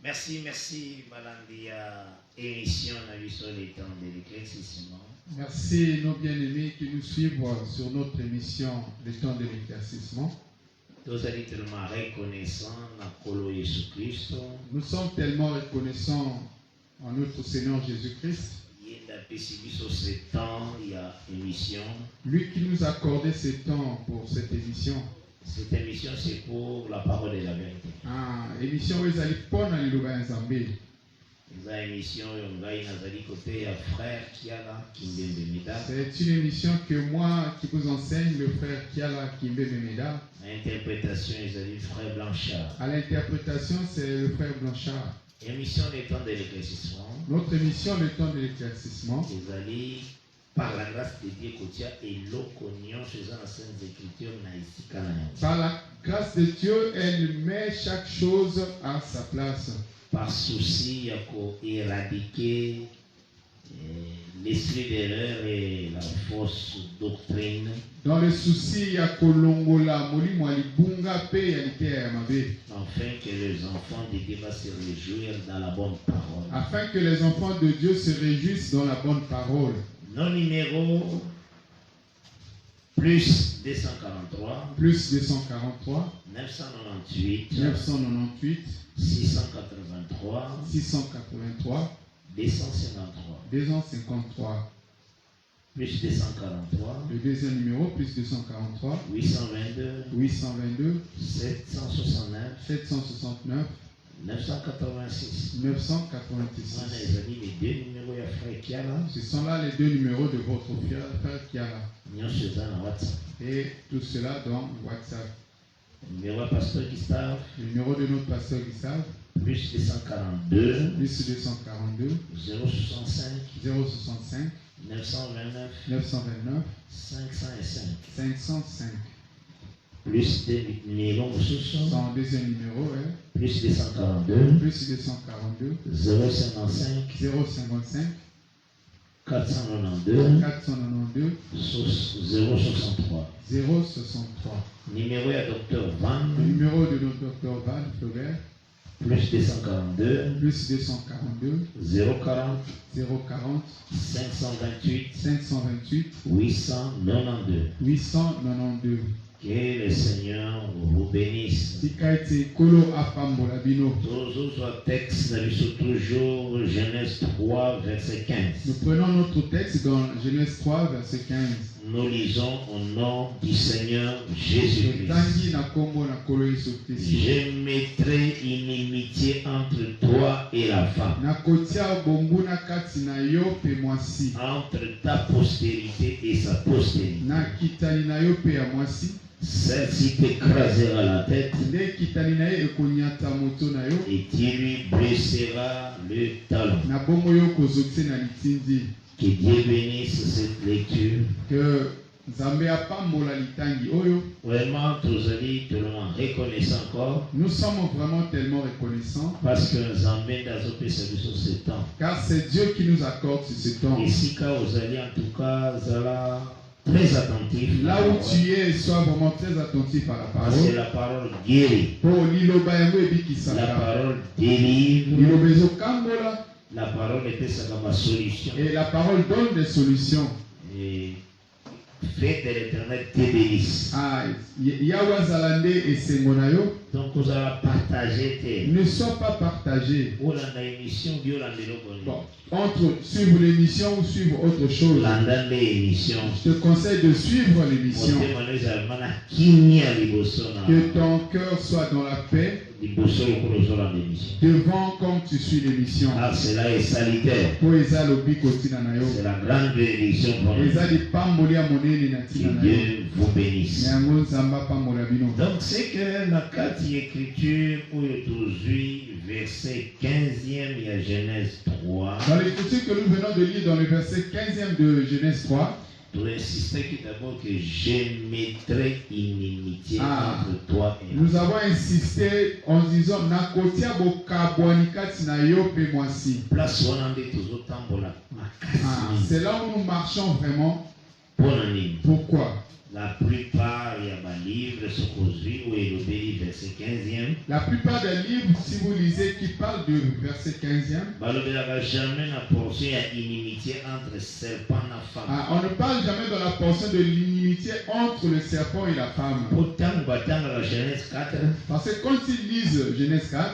Merci, Malandia. Émission sur les temps de l'éclaircissement. Merci, nos bien-aimés qui nous suivent sur notre émission Les temps de l'éclaircissement. Nous sommes tellement reconnaissants à Jésus-Christ. Nous sommes tellement reconnaissants en notre Seigneur Jésus-Christ. Lui qui nous a accordé ce temps pour cette émission. Cette émission, c'est pour la parole de la vérité. Émission où ils allaient prendre les lois ensemble. C'est une émission que moi qui vous enseigne, le frère Kiala Kimbe Memeda. L'interprétation, ils allaient frère Blanchard. À l'interprétation, c'est le frère Blanchard. Émission des temps de l'éclaircissement. Notre émission, le temps de l'éclaircissement. Ils allaient par la grâce de Dieu et l'oconion chez la Sainte Écriture. Par la grâce de Dieu, elle met chaque chose à sa place. Par souci d'éradiquer l'esprit d'erreur et la fausse doctrine. Dans le souci, il y a Kolongola, Molimo, Alibunga, Pe, Yalité, Amabe. Afin que les enfants de Dieu se réjouissent dans la bonne parole. Afin que les enfants de Dieu se réjouissent dans la bonne parole. Nos numéros plus 243. Plus 243. 998. 998. 683. 683. 253. 253. Plus 243. Le deuxième numéro, plus 243. 822. 822. 769. 769. 986. 986. Les deux numéros de frère Kiala. Ce sont là les deux numéros de votre frère Kiala. Et tout cela dans WhatsApp. Le numéro de pasteur Gustave. Le numéro de notre pasteur Gustave. Plus 242. Plus 242. 065. 065. 929. 929. 505. 505. Plus des numéros son deuxième numéro est plus 242. Plus 242. 055. 055. 492. 492. 063. 063. Numéro à Dr. Van. Le numéro de notre Dr. Van Flaubert. Plus 242. Plus 242. 040. 040. 528. 528. 892. 892. Que le Seigneur vous bénisse. Toujours texte, toujours Genèse 3, verset 15. Nous prenons notre texte dans Genèse 3, verset 15. Nous lisons au nom du Seigneur Jésus-Christ. Je mettrai une inimitié entre toi et la femme, entre ta postérité et sa postérité. Celle-ci t'écrasera la tête et tu lui blessera le talon. Que Dieu bénisse cette lecture. Que vraiment, tous allez tellement reconnaissants encore. Nous sommes vraiment tellement reconnaissants. Parce que Zambé n'a pas servi sur ce temps. Car c'est Dieu qui nous accorde ce temps. Et si quand vous allez en tout cas, très attentif. Là où tu es, sois vraiment très attentif à la parole. C'est la parole guérit. La parole délivre. La parole était sa solution. Et la parole donne des solutions. Et faites de l'éternel tes délices. Donc vous allez partager. Ne sois pas partagé. Bon, entre suivre l'émission ou suivre autre chose. Je te conseille de suivre l'émission. Que ton cœur soit dans la paix. Devant quand tu suis l'émission. Cela est salutaire. C'est la grande bénédiction pour nous. Que Dieu vous bénisse. Donc c'est que la carte écriture pour aujourd'hui, verset 15e, il y a Genèse 3. Dans l'écriture que nous venons de lire dans le verset 15e de Genèse 3. Pour insister d'abord que je mettrai inimitié entre toi et nous avons insisté en disant c'est là où nous marchons vraiment. Pourquoi? La plupart il y a un livre sur Causerie où il est verset 15e. La plupart des livres, si vous lisez, qui parlent du verset 15e. Jamais la portion d'inimitié entre serpent et femme. On ne parle jamais de la portion de l'inimitié entre le serpent et la femme. Parce que quand ils lisent Genèse 4,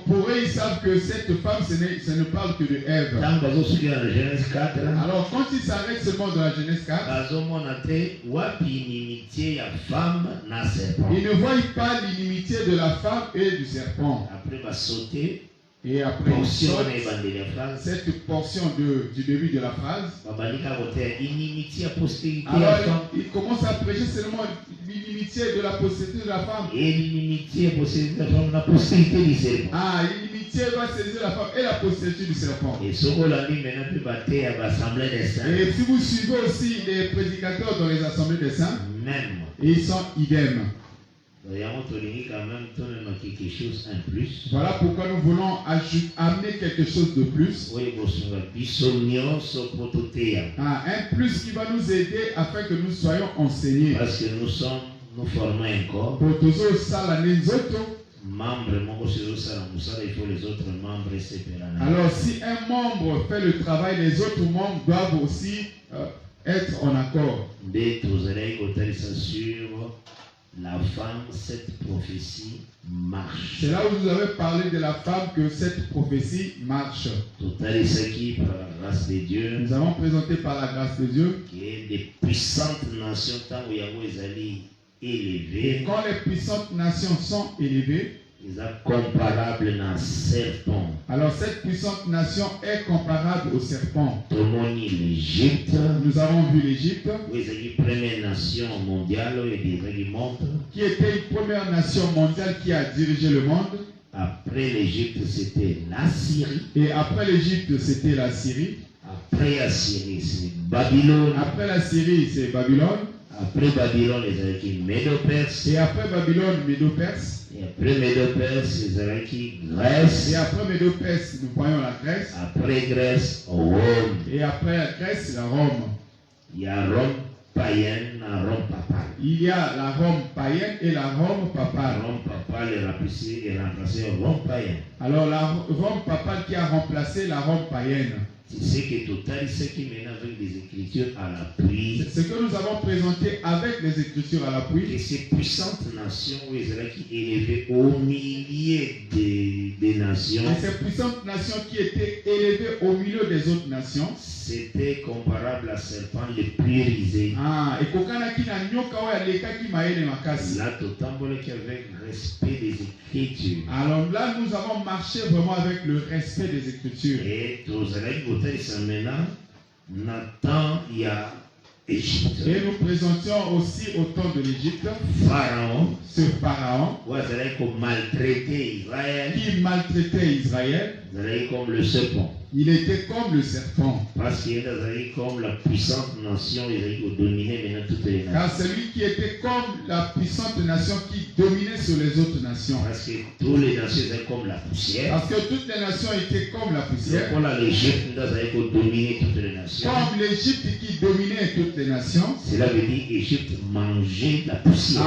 pour eux ils savent que cette femme, ce ne parle que de Ève. Alors quand ils s'arrêtent seulement dans la Genèse 4, ils ne voient pas l'inimitié de la femme et du serpent. Et après, cette portion du début de la phrase. Alors, il commence à prêcher seulement l'inimitié de la postérité de la femme. Et l'inimitié postérité de la femme, la postérité du serpent. L'inimitié va saisir la femme et la postérité du serpent. Et si vous suivez aussi les prédicateurs dans les assemblées des saints, même. Ils sont idem. Voilà pourquoi nous voulons amener quelque chose de plus. Un plus qui va nous aider afin que nous soyons enseignés. Parce que nous formons un corps. Il faut les autres membres séparer. Alors si un membre fait le travail, les autres membres doivent aussi être en accord. La femme, cette prophétie marche. C'est là où vous avez parlé de la femme que cette prophétie marche. Tout à qui par la grâce de Dieu. Nous avons présenté par la grâce de Dieu. Qui est des puissantes nations tant où Yahweh est élevé. Et quand les puissantes nations sont élevées, ils sont comparables à un serpent. Alors cette puissante nation est comparable au serpent. L'Égypte. Nous avons vu l'Égypte. Oui, c'est la première nation mondiale qui était une première nation mondiale qui a dirigé le monde. Après l'Égypte, c'était la Syrie. Et après l'Égypte, c'était la Syrie. Après la Syrie, c'est Babylone. Après la Syrie, c'est Babylone. Après Babylone, les Médo-Perses. Et après Babylone, Médo-Perses. Et après Médo-Perses, les Grèce. Et après Médo-Perses, nous voyons la Grèce. Après Grèce, Rome. Et après la Grèce, la Rome. Il y a Rome païenne, la Rome papale. Il y a la Rome païenne et la Rome papale. Rome papale est remplacée Rome païenne. Alors la Rome papale qui a remplacé la Rome païenne. C'est que total, ce qui mène avec des écritures à l'appui. C'est ce que nous avons présenté avec les écritures à l'appui. Et ces puissantes nations où Israël qui élevaient au milieu des nations. Et ces puissantes nations qui étaient élevées au milieu des autres nations. C'était comparable à serpent le plus risé. Et kokana ki na nyoka oya leka ki maele makasi. Là, totambole qui avec respect des écritures. Alors là, nous avons marché vraiment avec le respect des écritures. Et tous les maintenant, Nathan, il y a Égypte. Et nous présentions aussi au temps de l'Égypte. Pharaon. Ce Pharaon. Qui maltraitait Israël. Comme le serpent. Il était comme le serpent. Parce qu'il était comme la puissante nation, il a dominé maintenant toutes les nations. Car c'est lui qui était comme la puissante nation qui dominait sur les autres nations. Parce que toutes les nations étaient comme la poussière. Parce que toutes les nations étaient comme la poussière. Comme l'Égypte dominait toutes les nations. Comme l'Égypte qui dominait toutes les nations. Cela veut dire Égypte mangeait la poussière.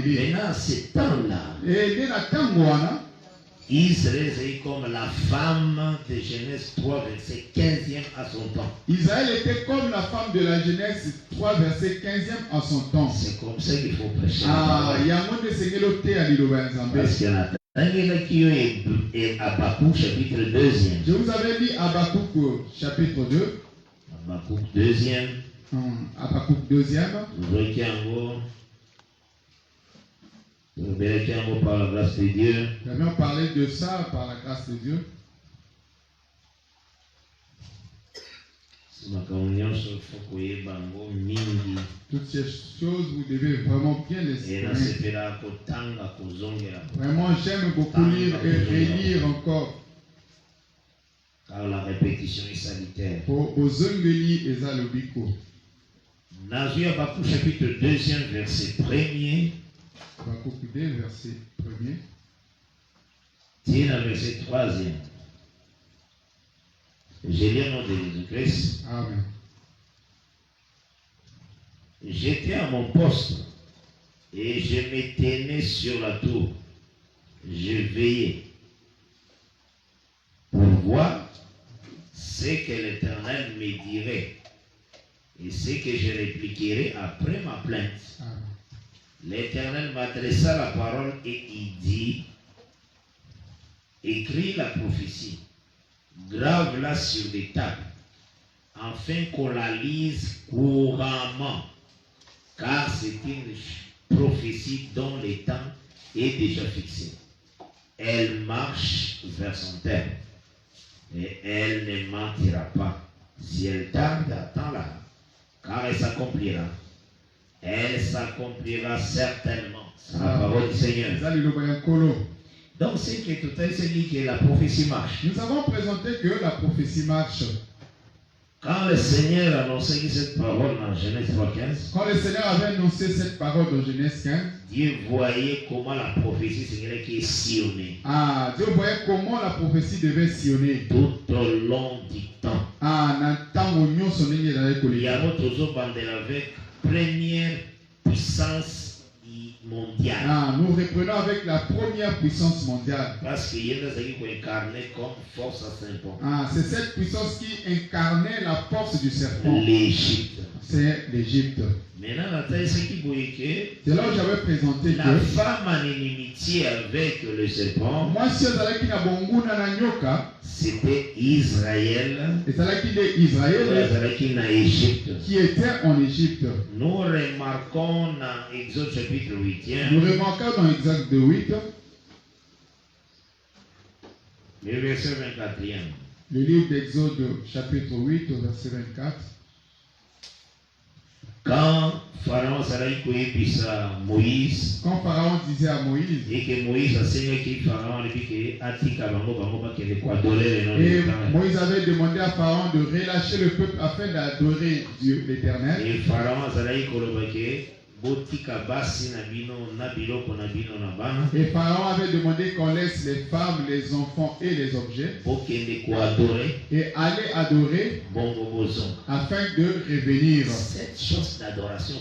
Maintenant, ce temps-là. Israël est comme la femme de Genèse 3, verset 15e à son temps. Israël était comme la femme de la Genèse 3, verset 15e à son temps. C'est comme ça qu'il faut prêcher. Parce qu'il y en a qui est Habakkuk, chapitre 2e. Je vous avais dit Habakkuk, chapitre 2. Habakkuk 2e. Habakkuk 2e. Nous par la grâce de Dieu. Nous avons parlé de ça par la grâce de Dieu. Toutes ces choses, vous devez vraiment bien les connaître. Vraiment, j'aime beaucoup lire et relire encore. Car la répétition est salutaire. Nazu Habakkuk chapitre 2e verset 1er. Habakkuk 2 verset 1er. Tiens le verset 3e. Je lis au nom de Jésus-Christ. Amen. J'étais à mon poste et je me tenais sur la tour. Je veillais pour voir ce que l'Éternel me dirait et ce que je répliquerai après ma plainte. L'Éternel m'adressa la parole et il dit: écris la prophétie, grave-la sur des tables, afin qu'on la lise couramment, car c'est une prophétie dont le temps est déjà fixé. Elle marche vers son terme, et elle ne mentira pas. Si elle tarde, attends-la, car elle s'accomplira. Elle s'accomplira certainement. C'est la parole du Seigneur. Donc, c'est que tout à l'heure dit que la prophétie marche. Nous avons présenté que la prophétie marche. Quand le Seigneur a annoncé cette parole dans Genèse 3:15, quand le Seigneur avait annoncé cette parole dans Genèse 15, Dieu voyait comment la prophétie serait qui sillonnée. Dieu voyait comment la prophétie devait sillonner tout au long du temps. Il y a autre chose avec première puissance mondiale. Nous reprenons avec la première puissance mondiale. Parce qu'il y a des qui incarné comme force à serpent. C'est cette puissance qui incarnait la force du serpent. L'Égypte. C'est l'Égypte. Maintenant, c'est là où j'avais présenté la femme en inimitié avec le serpent. C'était Israël. Qui était en Égypte. Nous remarquons dans Exode chapitre 8. Nous remarquons dans Exode 8. Le verset 24. Le livre d'Exode chapitre 8 au verset 24. Quand Pharaon Moïse, quand Pharaon disait à Moïse, et que Moïse a saigné que Pharaon et Moïse avait demandé à Pharaon de relâcher le peuple afin d'adorer Dieu l'Éternel. Et Pharaon avait demandé qu'on laisse les femmes, les enfants et les objets et aller adorer afin de revenir. Cette chose d'adoration,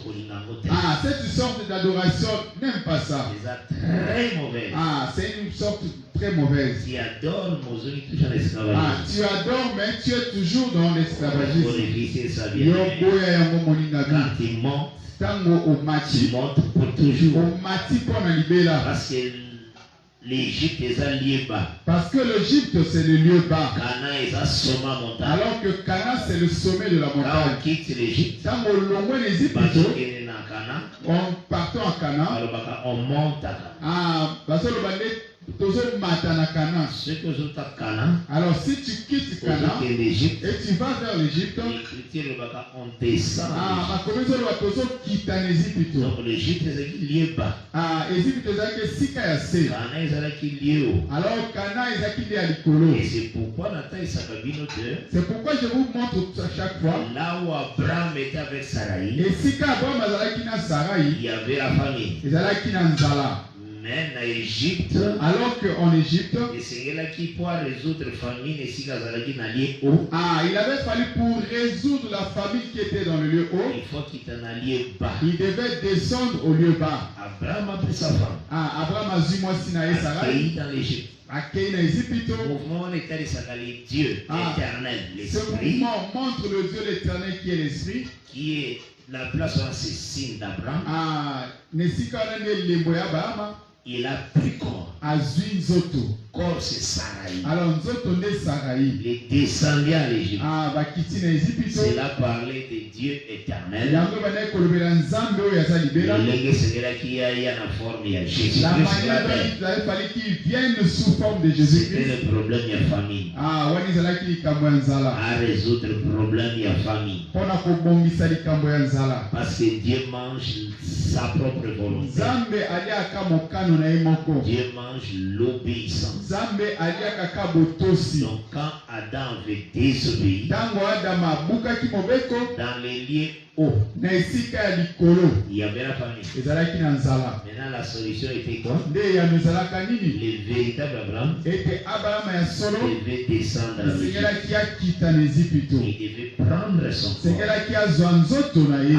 cette sorte d'adoration, n'aime pas ça. C'est très mauvaise. C'est une sorte très mauvaise. Tu adores, tu adores, mais tu es toujours dans l'esclavagisme. Quand tu montes, tu montes pour toujours. Parce que l'Égypte est un lieu bas. Parce que l'Égypte c'est le lieu bas. Canaan est un sommet montagne. Alors que Canaan c'est le sommet de la montagne. Quand on quitte l'Égypte, on part en Canaan. On monte à Canaan. Alors si tu quittes Canaan et tu vas vers l'Égypte, on descend. Donc l'Égypte est lieu bas. Alors Canaan et c'est pourquoi je vous montre à chaque fois là où Abraham était avec Sarai, il y avait la famille. Mais en Égypte, alors qu'en Égypte, il avait fallu pour résoudre la famine qui était dans le lieu haut, il faut qu'il t'en allié bas. Il devait descendre au lieu bas. Abraham a pris sa femme. Abraham a dit moi Sinaï Sarai. Dans l'Égypte. Le mouvement est Dieu éternel, l'esprit. Ce mouvement montre le Dieu l'éternel qui est l'esprit. Qui est la place où c'est signe d'Abraham. Il a pris corps. Corps c'est Sarai. Alors Sarai. Les descendants à l'Égypte. C'est là parler de Dieu éternel. La manière dont il a fallu qu'il vienne sous forme de Jésus-Christ. C'était le problème de la famille. À résoudre le problème de la famille. Parce que Dieu mange sa propre volonté. Dieu mange l'obéissance. Donc quand Adam avait désobéi, dans les lieux haut, il y avait la famille. Maintenant, la solution était quoi? Le véritable Abraham devait descendre à l'Égypte. Il devait prendre son corps,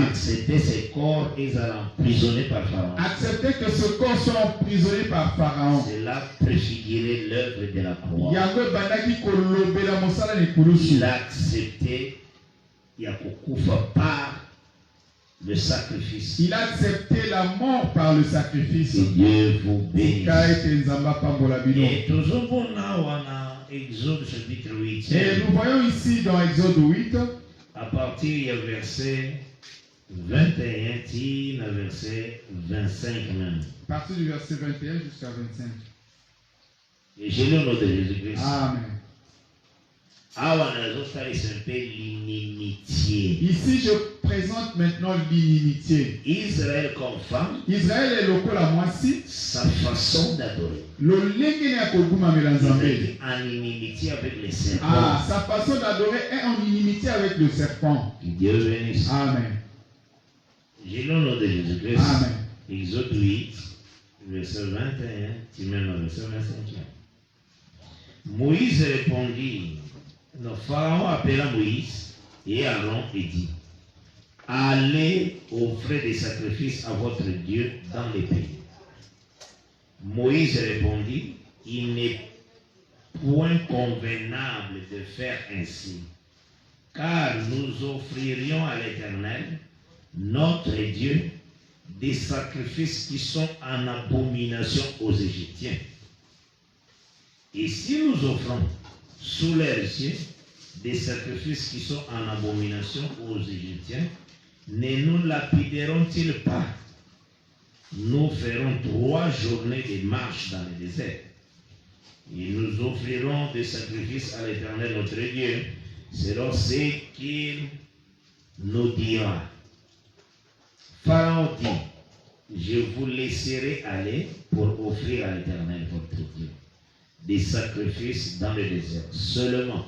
accepter ses corps et les emprisonner par Pharaon. Accepter que ce corps soit emprisonné par Pharaon. Cela préfigurait l'œuvre de la croix. Il a accepté Yakukufa par le sacrifice. Il a accepté la mort par le sacrifice. Que Dieu vous bénisse. Et nous voyons ici dans Exode 8, à partir du verset 21, verset 25 même. À partir du verset 21 jusqu'à 25. Et j'ai le nom de Jésus-Christ. Amen. Ici, je présente maintenant l'inimitié. Israël comme femme. Israël est local à moitié. Sa façon d'adorer. En inimitié avec les serpents. Ah, sa façon d'adorer est en inimitié avec le serpent. Que Dieu bénisse. Amen. J'ai le nom de Jésus-Christ. Amen. Exode 8, verset 21, tu mets le verset 25. Moïse répondit. Le Pharaon appela Moïse et Aaron et dit: allez offrir des sacrifices à votre Dieu dans les pays. Moïse répondit: il n'est point convenable de faire ainsi, car nous offririons à l'Éternel, notre Dieu, des sacrifices qui sont en abomination aux Égyptiens. Et si nous offrons sous leurs yeux des sacrifices qui sont en abomination aux Égyptiens, ne nous lapideront-ils pas? Nous ferons 3 journées de marche dans le désert. Et nous offrirons des sacrifices à l'Éternel notre Dieu, selon ce qu'il nous dira. Pharaon dit: je vous laisserai aller pour offrir à l'Éternel votre Dieu des sacrifices dans le désert. Seulement,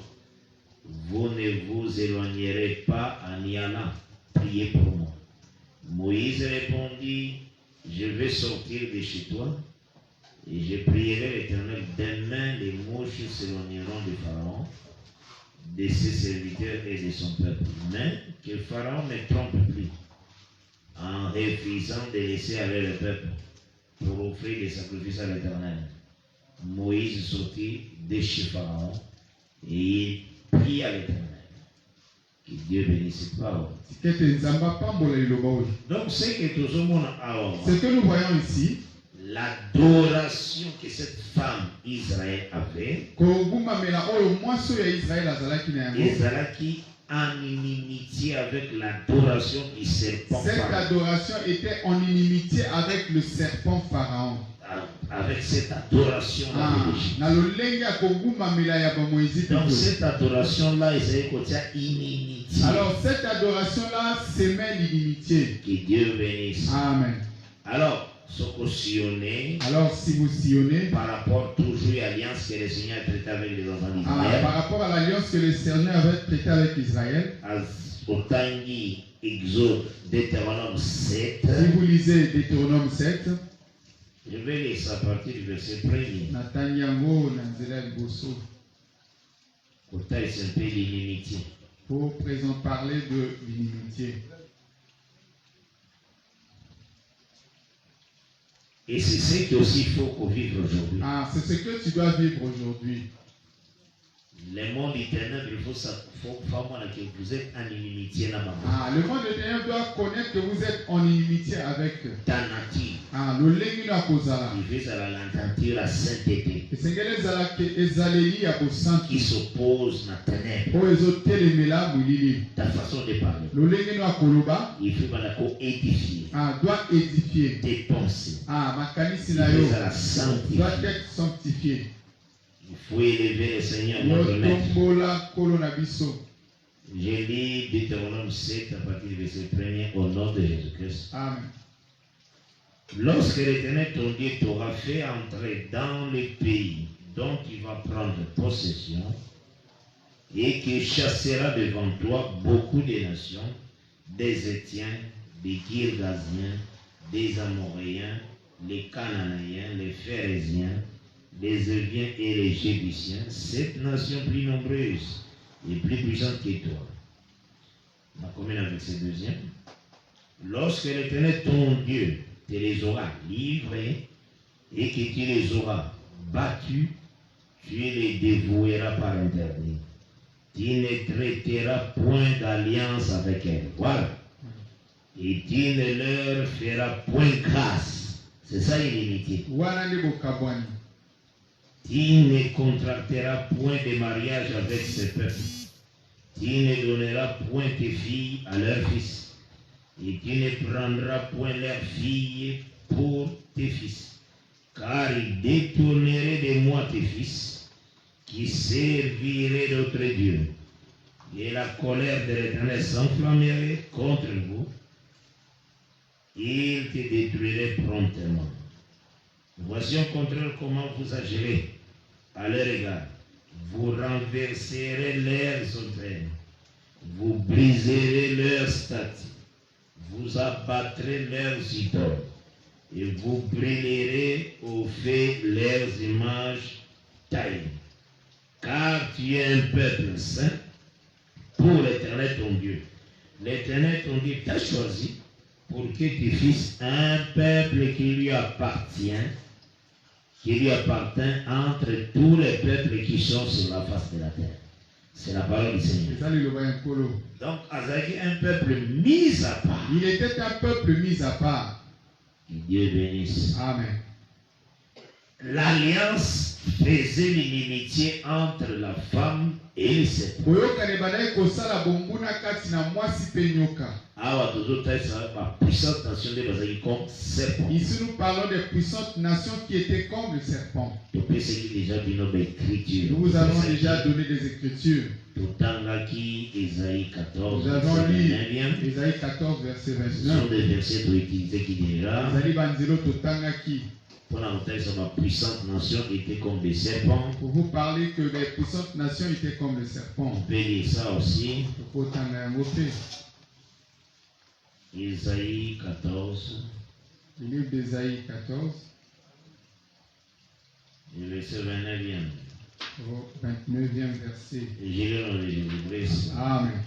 vous ne vous éloignerez pas en y allant. Priez pour moi. Moïse répondit: je vais sortir de chez toi et je prierai l'Éternel. Demain, les mouches s'éloigneront de Pharaon, de ses serviteurs et de son peuple. Mais que Pharaon ne trompe plus en refusant de laisser aller le peuple pour offrir des sacrifices à l'Éternel. Moïse sortit de chez Pharaon et il prie à l'Éternel. Que Dieu bénisse cette parole. Donc, ce que nous voyons ici, l'adoration que cette femme Israël avait, Ezalaki en inimitié avec l'adoration du serpent. Cette adoration était en inimitié avec le serpent Pharaon. Avec cette adoration-là. Donc cette adoration-là, c'est inimitié. Alors cette adoration-là, c'est même l'inimitié. Que Dieu bénisse. Amen. Alors si vous sillonnez par rapport toujours à l'alliance que le Seigneur a traitée avec les enfants d'Israël, par rapport à l'alliance que le Seigneur avait traitée avec Israël, au Tangi, Exode, Deutéronome 7, si vous lisez Deutéronome 7, je vais lire à partir du verset 1er. C'est un peu l'inimitié. Pour parler de l'inimitié. Et c'est ce qu'il aussi faut qu'on vive aujourd'hui. Ah, c'est ce que tu dois vivre aujourd'hui. Le monde éternel, il faut que vous êtes en inimitié là-bas. Ah, le monde éternel doit connaître que vous êtes en inimitié avec ta nature. Ah, le lengi na kozala. Il veut à l'entendre la sainteté. Qui s'oppose à la ténèbre. Ta façon de parler. Le lengi na koloba. Il faut édifier. Ah, doit édifier. Tes pensées. Ah, ma kanisi na yo. Doit être sanctifié. Il faut élever le Seigneur notre Maître. J'ai lu Deutéronome 7 à partir du verset 1er au nom de Jésus-Christ. Amen. Lorsque l'Éternel ton Dieu t'aura fait entrer dans le pays dont tu vas prendre possession et qu'il chassera devant toi beaucoup de nations des Étiens, des Girgasiens, des Amoréens, les Cananéens, les Phérésiens, les Éviens et les Jébusiens, 7 nations plus nombreuses et plus puissantes que toi. On commence avec ce deuxième. Lorsque l'Éternel ton Dieu te les aura livrés et que tu les auras battus, tu les dévoueras par interdit. Tu ne traiteras point d'alliance avec elles. Voilà. Et tu ne leur feras point grâce. C'est ça l'inimitié. Tu ne contracteras point de mariage avec ce peuple. Tu ne donneras point tes filles à leurs fils. Et tu ne prendras point leurs filles pour tes fils. Car ils détourneraient de moi tes fils, qui serviraient d'autres dieux. Et la colère de l'Éternel s'enflammerait contre vous. Il te détruirait promptement. Voici au contraire comment vous agirez à leur égard. Vous renverserez leurs autels, vous briserez leurs statues, vous abattrez leurs idoles, et vous brûlerez au feu leurs images taillées. Car tu es un peuple saint pour l'Éternel ton Dieu. L'Éternel ton Dieu t'a choisi pour que tu fasses un peuple qui lui appartient entre tous les peuples qui sont sur la face de la terre. C'est la parole du Seigneur. Donc, Azaki, un peuple mis à part. Il était un peuple mis à part. Que Dieu bénisse. Amen. L'alliance faisait l'inimitié entre la femme et le serpent. Ici nous parlons des puissantes nations qui étaient comme le serpent. Nous avons déjà donné des écritures. Nous avons lu Isaïe 14, verset 29. Ce sont des versets pour utiliser qui déjà. Pour la puissante nation était comme des serpents. Pour vous parler que les puissantes nations étaient comme le serpent. On peut lire ça aussi. Isaïe 14. Le livre d'Isaïe 14. Le verset 29e. Au 29e verset. Amen.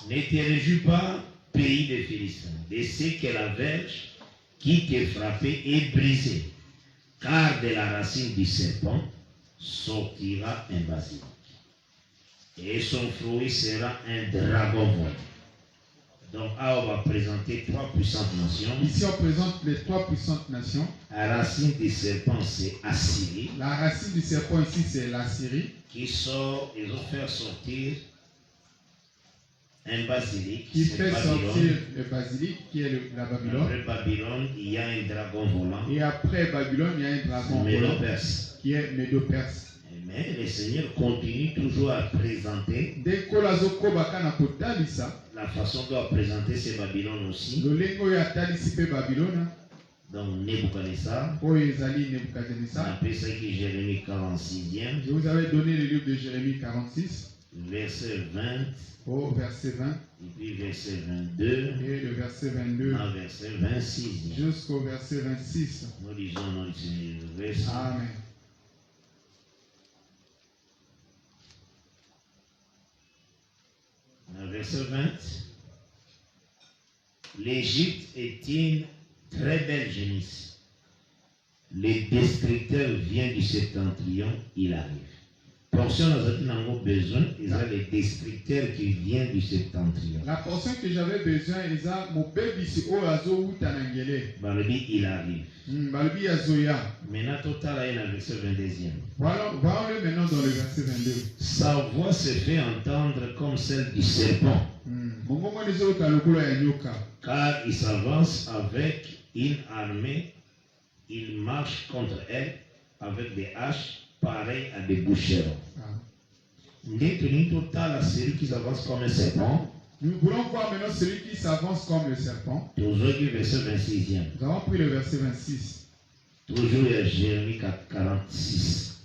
Ne te réjouis pas, pays des Philistins, de ce que la verge qui t'est frappée est brisée, car de la racine du serpent sortira un basilic, et son fruit sera un dragon volant. Donc, là, on va présenter 3 puissantes nations. Ici, on présente les 3 puissantes nations. La racine du serpent, c'est Assyrie. La racine du serpent ici, c'est l'Assyrie. Qui sort, ils vont faire sortir un basilic qui fait sortir le basilic qui est la Babylone. Après Babylone, il y a un dragon volant. Et après Babylone, il y a un dragon volant qui est Médo-Perse. Mais le Seigneur continue toujours à présenter la façon dont il présenter ces Babylone aussi. Donc Nebuchadnezzar, on appelle ça qui est Jérémie 46e. Je vous avais donné le livre de Jérémie 46. Verset 20. Au verset 20. Et puis verset 22. Et le verset 22. À verset 26. Jusqu'au verset 26. Nous lisons le verset. Amen. Verset 20. L'Égypte est une très belle génisse. Le destructeur vient du septentrion, il arrive. Portion nous avons besoin, ils ont les destructeurs qui viennent du septentrion. La portion que j'avais besoin, ils ont mon bébé ici au azo ou tanangele. Balobi, il arrive. Balobi azoya. Maintenant, total est le verset 22e. Voyons-le maintenant dans le verset 22. Sa voix se fait entendre comme celle du serpent. Car il s'avance avec une armée, il marche contre elle avec des haches pareilles à des boucherons. N'est total à celui qui s'avance comme un serpent. Nous voulons voir maintenant celui qui s'avance comme le serpent. Nous avons pris le verset 26. Toujours Jérémie 46.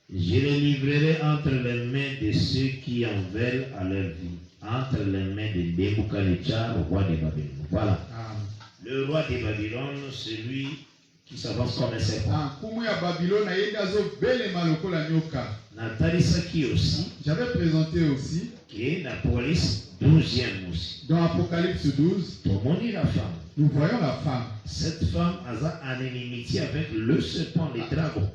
Je les livrerai entre les mains de ceux qui en veulent à leur vie, entre les mains de Nebuchadnezzar, roi de Babylone. Voilà. Le roi de Babylone, celui qui s'avance comme un serpent. J'avais présenté aussi qui est Apocalypse 12e aussi. Dans Apocalypse 12, nous voyons la femme. Cette femme a en inimitié avec le serpent, les dragons.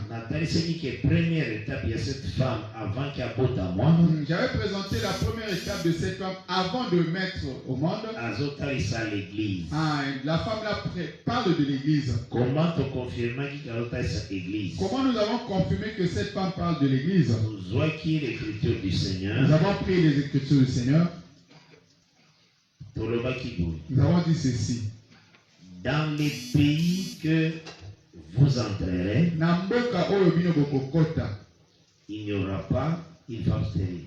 Nathalie s'est dit que première étape, il y a cette femme avant qu'elle apporte à moi. J'avais présenté la première étape de cette femme avant de mettre au monde. L'église. La femme là parle de l'église. Comment tu confirmes que cette église? Comment nous avons confirmé que cette femme parle de l'église? Nous avons pris l'écriture du Seigneur. Nous avons pris les écritures du Seigneur. Nous avons dit ceci. Dans les pays que vous entrerez, il n'y aura pas une femme stérile.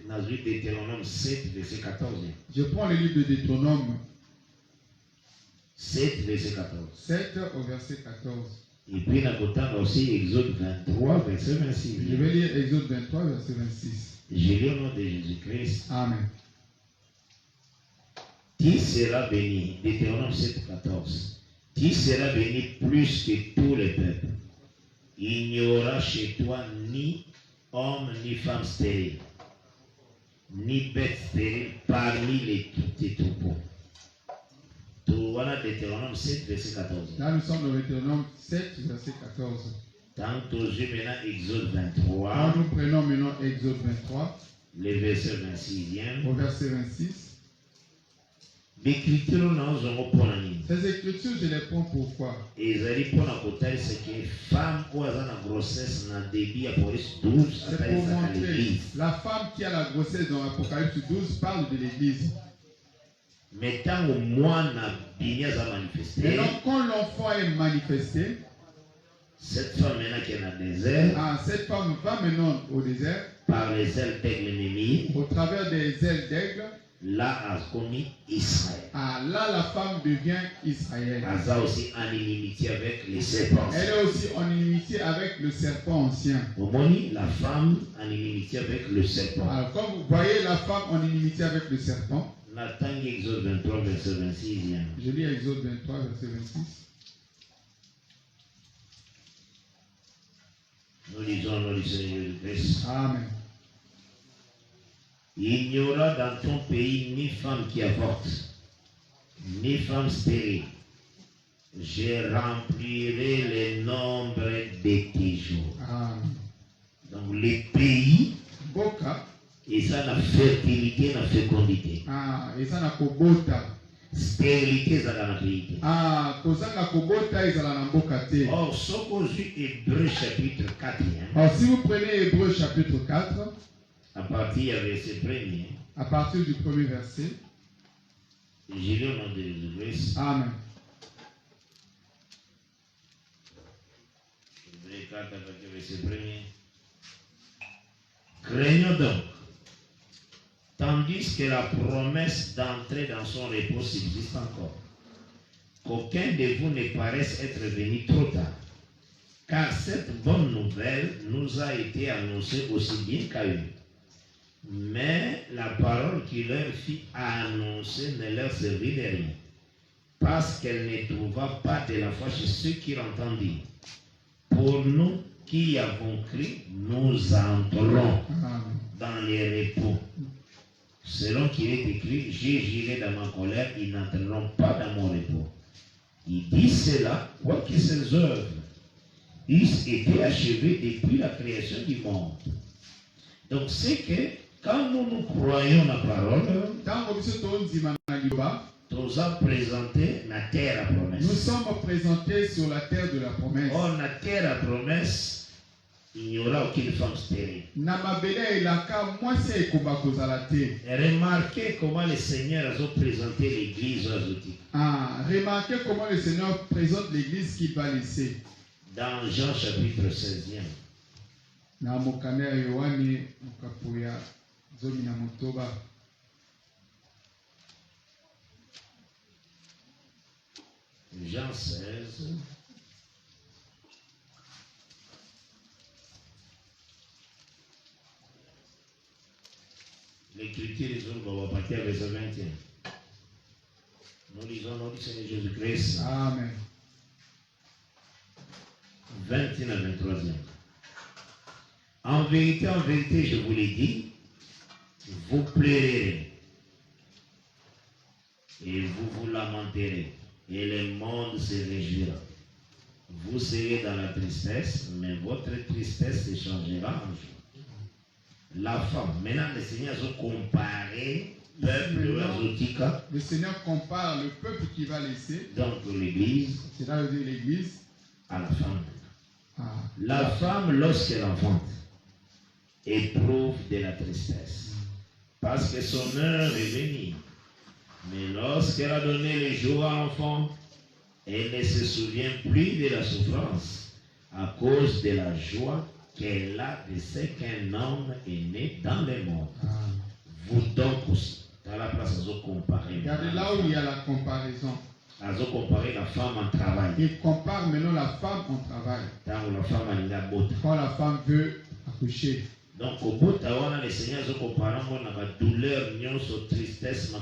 Dans le Deutéronome 7, verset 14. Je prends le livre de Deutéronome 7, verset 14. 7 au verset 14. Et puis, nous avons aussi Exode 23, verset 26. Je vais lire Exode 23, verset 26. Je lis au nom de Jésus-Christ. Amen. Tu seras béni, Deutéronome 7, 14. Tu seras béni plus que tous les peuples. Il n'y aura chez toi ni homme ni femme stérile, ni bête stérile parmi tes troupeaux. Voilà Deutéronome 7, verset 14. Là, nous sommes dans Deutéronome 7, verset 14. Tantôt, je maintenant Exode 23. Alors, nous prenons maintenant Exode 23. Le verset 26e. Au verset 26. Ces écritures, je les prends pourquoi? Et c'est pour montrer la femme qui a la grossesse dans l'Apocalypse 12 parle de l'église. Maintenant, quand l'enfant est manifesté, cette femme maintenant qui est dans le désert, cette femme va maintenant au désert par les ailes d'aigle ennemies, au travers des ailes d'aigle. Là, a commis Israël. Là, la femme devient Israël. Elle est aussi en inimitié avec les serpents. Elle est aussi en inimitié avec le serpent ancien. Au moni, la femme en inimitié avec le serpent. Alors, comme vous voyez la femme en inimitié avec le serpent. Nathan, Exode 23, verset 26. Je lis Exode 23, verset 26. Nous lisons le Seigneur Jésus-Christ. Amen. Il n'y aura dans ton pays ni femme qui avorte, ni femme stérile. Je remplirai le nombre de tes jours. Donc les pays, et ça la fertilité, la fécondité. Et ça la kobota. Stérilité, ça la pays. Kozanga kobota, ça la nambokate. Or, ce qu'on dit Hébreu chapitre 4. Alors, si vous prenez Hébreu chapitre 4. À partir du verset premier. À partir du premier verset. Je lis au nom de Jésus-Christ. Amen. Hébreu 4 à partir du verset premier. Craignons donc, tandis que la promesse d'entrer dans son repos subsiste encore, qu'aucun de vous ne paraisse être venu trop tard. Car cette bonne nouvelle nous a été annoncée aussi bien qu'à eux. Mais la parole qui leur fut annoncée ne leur servit de rien, parce qu'elle ne trouva pas de la foi chez ceux qui l'entendirent. Pour nous qui avons cru, nous entrons dans les repos. Selon qu'il est écrit, j'irai dans ma colère, ils n'entreront pas dans mon repos. Il dit cela, quoique ses œuvres eussent été achevées depuis la création du monde. Donc c'est que quand nous croyons la parole, nous avons présenté la terre à promesse. Nous sommes présentés sur la terre de la promesse. Or, la terre à promesse, il n'y aura aucune femme stérile. Remarquez comment le Seigneur a présenté l'église azotique. Remarquez comment le Seigneur présente l'église qu'il va laisser. Dans Jean chapitre 16e. Na mokanda ya Yohane mokapo ya 10 Jean 16. L'écriture va partir à verset 21. Nous lisons notre Seigneur Jésus-Christ. Amen. 21 à 23e. En vérité, je vous l'ai dit, vous pleurerez et vous vous lamenterez et le monde se réjouira. Vous serez dans la tristesse, mais votre tristesse se changera en joie. La femme, maintenant le Seigneur a comparé le Seigneur compare le peuple qui va laisser. Donc l'église, c'est-à-dire l'église, à la femme. La femme, lorsqu'elle enfante, éprouve de la tristesse, parce que son heure est venue. Mais lorsqu'elle a donné le jour à l'enfant, elle ne se souvient plus de la souffrance à cause de la joie qu'elle a de ce qu'un homme est né dans le monde. Vous donc aussi, dans la place, vous comparez. Regardez là où il y a la comparaison. Vous comparez la femme en travail. Il compare maintenant la femme en travail. Quand la femme veut accoucher. Donc au bout de le Seigneur a comparé la douleur, la tristesse,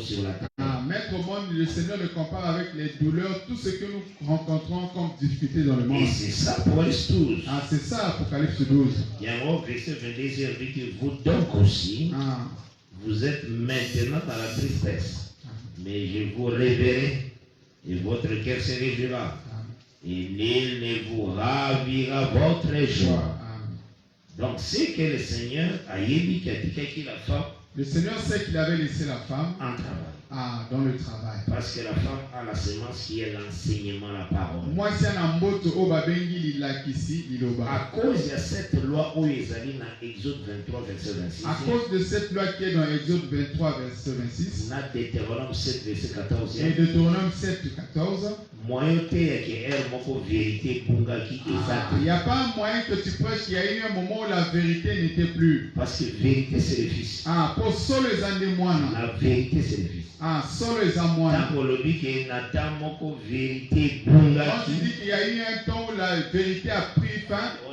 sur la terre. Mettre au monde, le Seigneur le compare avec les douleurs, tout ce que nous rencontrons comme difficulté dans le monde. Et c'est ça pour Apocalypse 12. C'est ça Apocalypse 12. Il y a un verset 22, il dit que vous donc aussi, vous êtes maintenant dans la tristesse. Mais je vous révérerai et votre cœur se réjouira. Et nul ne vous ravira votre joie. Donc c'est que le Seigneur a dit qu'il a femme. Le Seigneur sait qu'il avait laissé la femme en travail. Dans le travail. Parce que la femme a la semence qui est l'enseignement, la parole. Moi, c'est un mboto obabengi à cause de cette loi où ils allaient dans Exode 23, verset 26. À cause de cette loi qui est dans Exode 23, verset 26. Dans Deutéronome 7, verset 14. Et Deutéronome 7, 14. Il n'y a pas un moyen que tu prêches qu'il y a eu un moment où la vérité n'était plus. Parce que vérité c'est le Fils. Pour solo les andes. La vérité c'est le Fils. Solo les andes. Quand on dit qu'il y a vérité, quand tu dis qu'il y a eu un temps où la vérité a pris fin. Au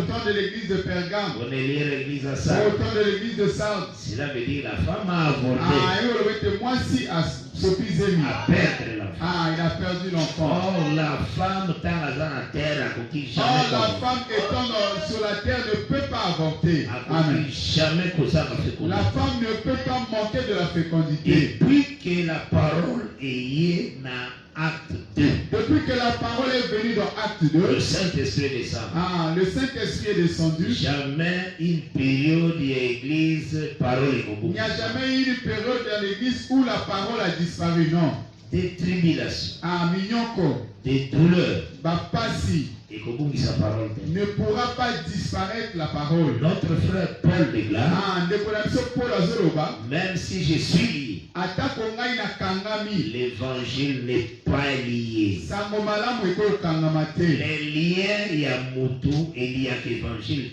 temps de l'église de Pergame. Au temps de l'église de Sardes. Cela veut dire la femme a avorté. Moi si à Sopizemi. Il a perdu l'enfant. La femme étant sur la terre ne peut pas avorter. Amen. La femme ne peut pas manquer de la fécondité. Et puis que la parole est dans Acte 2. Depuis que la parole est venue dans Acte 2, le Saint-Esprit descend. Le Saint-Esprit est descendu. Jamais une période de l'église parole. Il n'y a jamais eu une période dans l'église où la parole a disparu, non. Des tribulations. Mignonko. Des douleurs. Bapasi. Et sa parole ne pourra pas disparaître la parole. Notre frère Paul déclare. Même si je suis lié. L'évangile n'est pas lié. Les liens il y a moto et il y a l'évangile.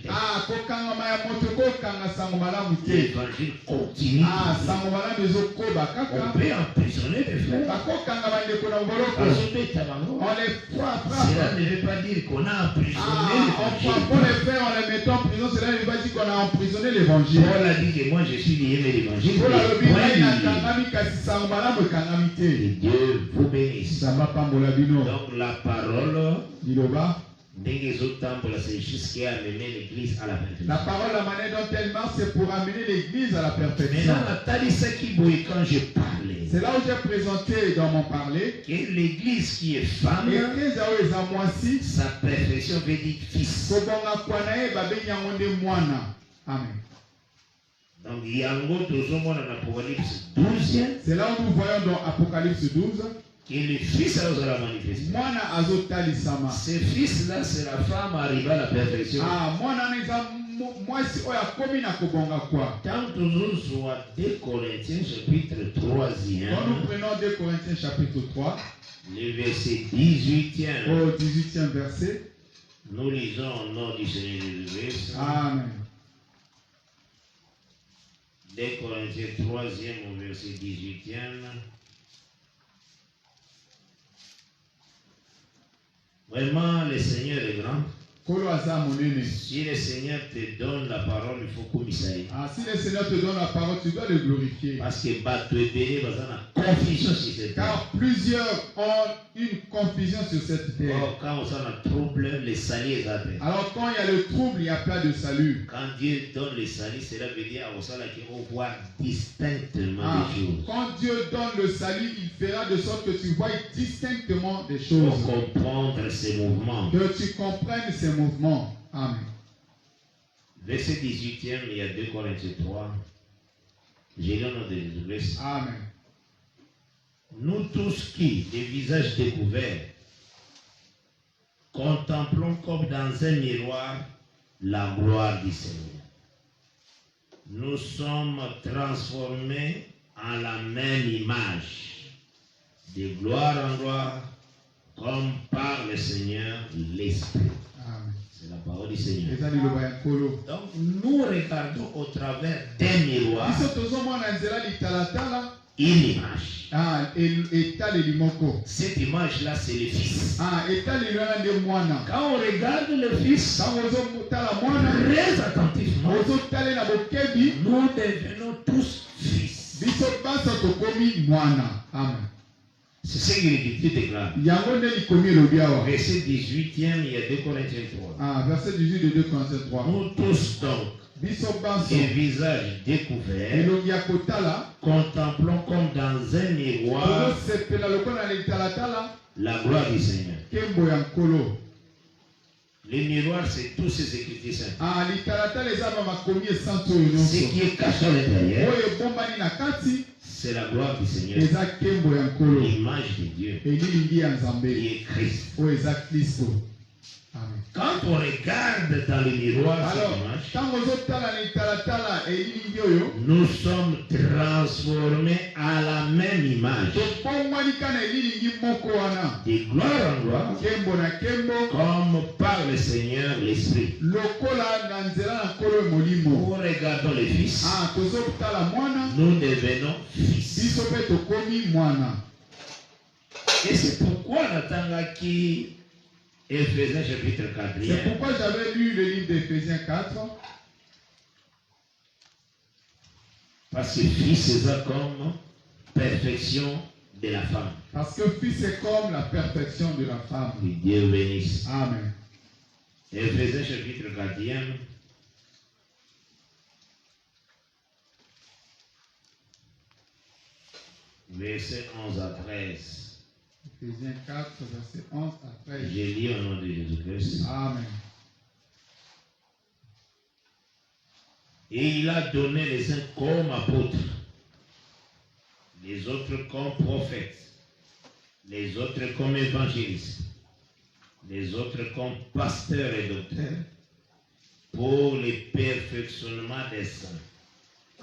L'évangile continue. On peut emprisonner les frères. Cela ne veut pas dire qu'on a emprisonné l'évangile. Pour les frères, en les mettant en prison, cela ne veut pas dire qu'on a emprisonné l'évangile. Paul a dit que moi je suis lié à l'évangile. Et Dieu vous bénisse. Donc la parole c'est jusqu'à amener l'église à la perfection. La parole, la manière dont elle marche, c'est pour amener l'église à la perfection. C'est là où j'ai présenté dans mon parler que l'église qui est femme, sa perfection veut dire fils. Amen. Donc il y a un autre dans Apocalypse 12. C'est là où nous voyons dans Apocalypse 12 que le fils a manifesté. Ce fils-là, c'est la femme arrivée à la perfection. Quand nous sommes 2 Corinthiens chapitre 3. Quand nous prenons 2 Corinthiens chapitre 3, le verset 18e. Au 18e verset. Nous lisons au nom du Seigneur Jésus-Christ. Amen. 2 Corinthiens 3e au verset 18e. Vraiment, le Seigneur est grand. Si le Seigneur te donne la parole, il faut qu'on s'aille. Si le Seigneur te donne la parole, tu dois le glorifier. Parce que confusion sur cette terre. Car plusieurs ont une confusion sur cette terre. Quand on a un problème, les salis. Alors quand il y a le trouble, il n'y a pas de salut. Quand Dieu donne les salis, cela veut dire qu'on voit distinctement les choses. Quand Dieu donne le salut, il fera de sorte que tu vois distinctement des choses. Pour comprendre ces mouvements. Que tu comprennes ces mouvements. Amen. Verset 18e, il y a 2 Corinthiens 3. J'ai le nom de Jésus-Christ. Amen. Nous tous qui, les visages découverts, contemplons comme dans un miroir la gloire du Seigneur. Nous sommes transformés en la même image, de gloire en gloire, comme par le Seigneur l'Esprit. C'est la parole du Seigneur. Donc nous regardons au travers d'un miroir une image. Cette image-là, c'est le Fils. Quand on regarde le Fils, très attentivement, nous devenons tous fils. Amen. C'est ce que l'Écriture déclare. Verset 18e, il y a 2 Corinthiens 3. Verset 18 de 2 Corinthiens 3. Nous tous donc, les visages découverts, contemplons comme dans un miroir la gloire du Seigneur. Le miroir, c'est tous ces écritures saintes. Ce qui est caché à l'intérieur, c'est la gloire du Seigneur. L'image de Dieu qui est Christ. Quand on regarde dans le miroir cette image, nous sommes transformés à la même image. De gloire en gloire, comme par le Seigneur l'Esprit. Nous regardons le Fils, nous devenons fils. Et c'est pourquoi Natangaki Éphésiens chapitre 4. C'est pourquoi j'avais lu le livre d'Éphésiens 4. Parce que fils c'est comme perfection de la femme. Parce que fils c'est comme la perfection de la femme. Que Dieu bénisse. Amen. Éphésiens chapitre 4. Verset 11 à 13. Éphésiens 4, verset 11 à 13. J'ai lu au nom de Jésus-Christ. Amen. Et il a donné les uns comme apôtres, les autres comme prophètes, les autres comme évangélistes, les autres comme pasteurs et docteurs, pour le perfectionnement des saints,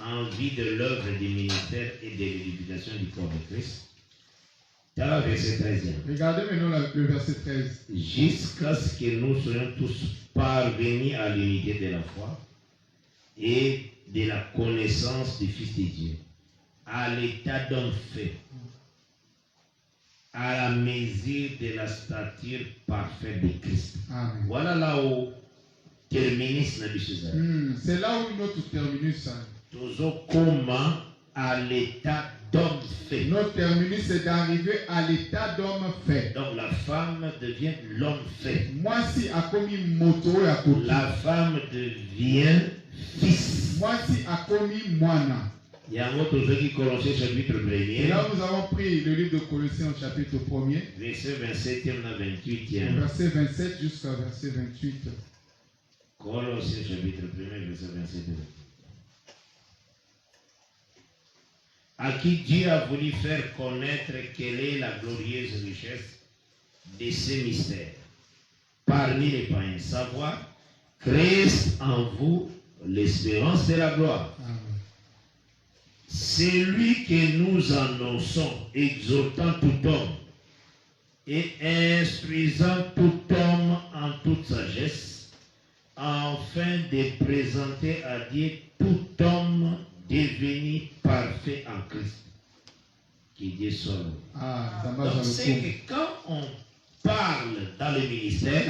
en vue de l'œuvre du ministère et de l'édification du corps de Christ. Dans le verset 13. Regardez maintenant le verset 13. Jusqu'à ce que nous soyons tous parvenus à l'unité de la foi et de la connaissance du Fils de Dieu, à l'état d'homme fait, à la mesure de la stature parfaite de Christ. Amen. Voilà là où terminus n'a c'est là où notre terminus. Toujours comment à l'état d'homme fait. Notre terminus c'est d'arriver à l'état d'homme fait. Donc la femme devient l'homme fait. Moi si a commis moto à côté. La femme devient fils. Moi si a commis moine. Il y a un autre qui Colossiens chapitre 1er. Et là nous avons pris le livre de Colossiens au chapitre 1er. Verset 27e à 28e. Verset 27 jusqu'à verset 28. Colossiens chapitre 1er, verset 27 et 28. À qui Dieu a voulu faire connaître quelle est la glorieuse richesse de ces mystères parmi les païens, savoir Christ en vous, l'espérance de la gloire. Amen. C'est lui que nous annonçons, exhortant tout homme et instruisant tout homme en toute sagesse, afin de présenter à Dieu tout homme devenu parfait en Christ. Qui Dieu soit loué. Donc c'est que quand on parle dans le ministère,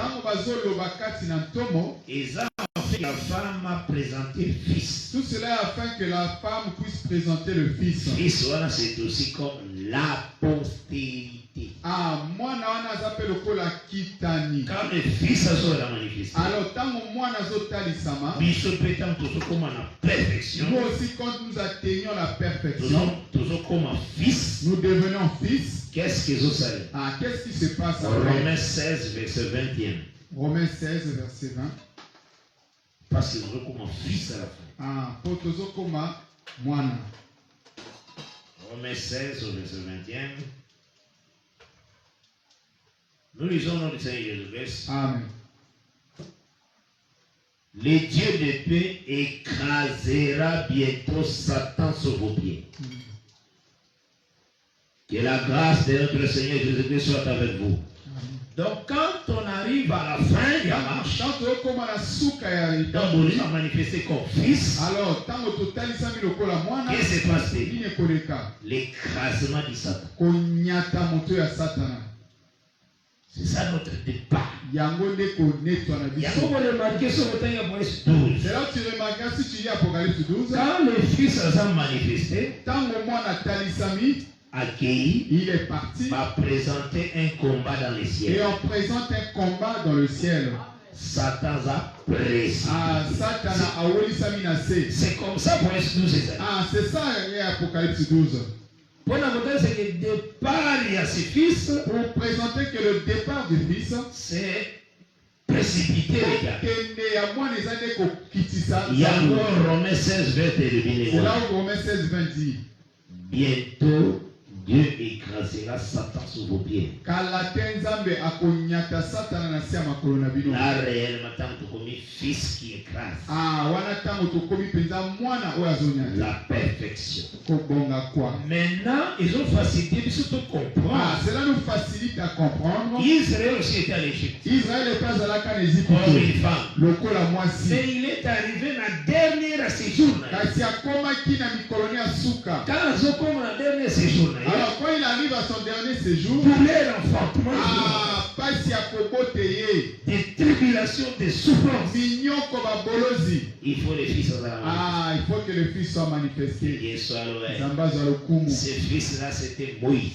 la femme a présenté fils. Tout cela afin que la femme puisse présenter le fils. Fils, voilà, c'est aussi comme la postérité. Moi, on appelle la kitani. Quand le fils a été manifesté, alors, tant que moi, nous sommes en perfection. Nous aussi, quand nous atteignons la perfection, nous devenons fils. Qu'est-ce que vous savez? Qu'est-ce qui se passe? Romains 16, verset 21. Romains 16, verset 20. Parce que nous sommes comme fils à la fin. Romains 16, verset 21. Nous lisons dans le Seigneur Jésus-Christ. Amen. Le Dieu de paix écrasera bientôt Satan sous vos pieds. Que la grâce de notre Seigneur Jésus-Christ soit avec vous. Donc quand on arrive à la fin de la marche, quand on a manifesté comme fils, alors qu'est-ce qui s'est passé? L'écrasement du Satan. C'est ça notre départ. C'est là où tu remarques si tu lis Apocalypse 12. Quand le fils a manifesté, accueilli, il est parti, va présenter un combat dans le ciel. Et on présente un combat dans le ciel. Satan a précisé. C'est comme ça pour nous, c'est ça. C'est ça, Apocalypse 12. Pour nous c'est que le départ il y a ses fils. Pour présenter que le départ du fils, c'est précipité. Il y a Romains 16, 20 et c'est là où Romains 16, 20 dit. Bientôt, Dieu écrasera Satan sous vos pieds. Là, réellement, tant que comme fils qui écrase. La perfection. Maintenant, ils ont facilité surtout comprendre. Cela nous facilite à comprendre. Israël aussi était à l'Égypte. Israël est pas à la Égypte. Comme une femme. Mais il est arrivé la dernière séjour. Quand ils ont comme la dernière séjour. Alors quand il arrive à son dernier séjour, pour l'enfantement, des tribulations, des souffrances, il faut les fils il faut que le fils soit manifesté. Ce fils-là, c'était Moïse.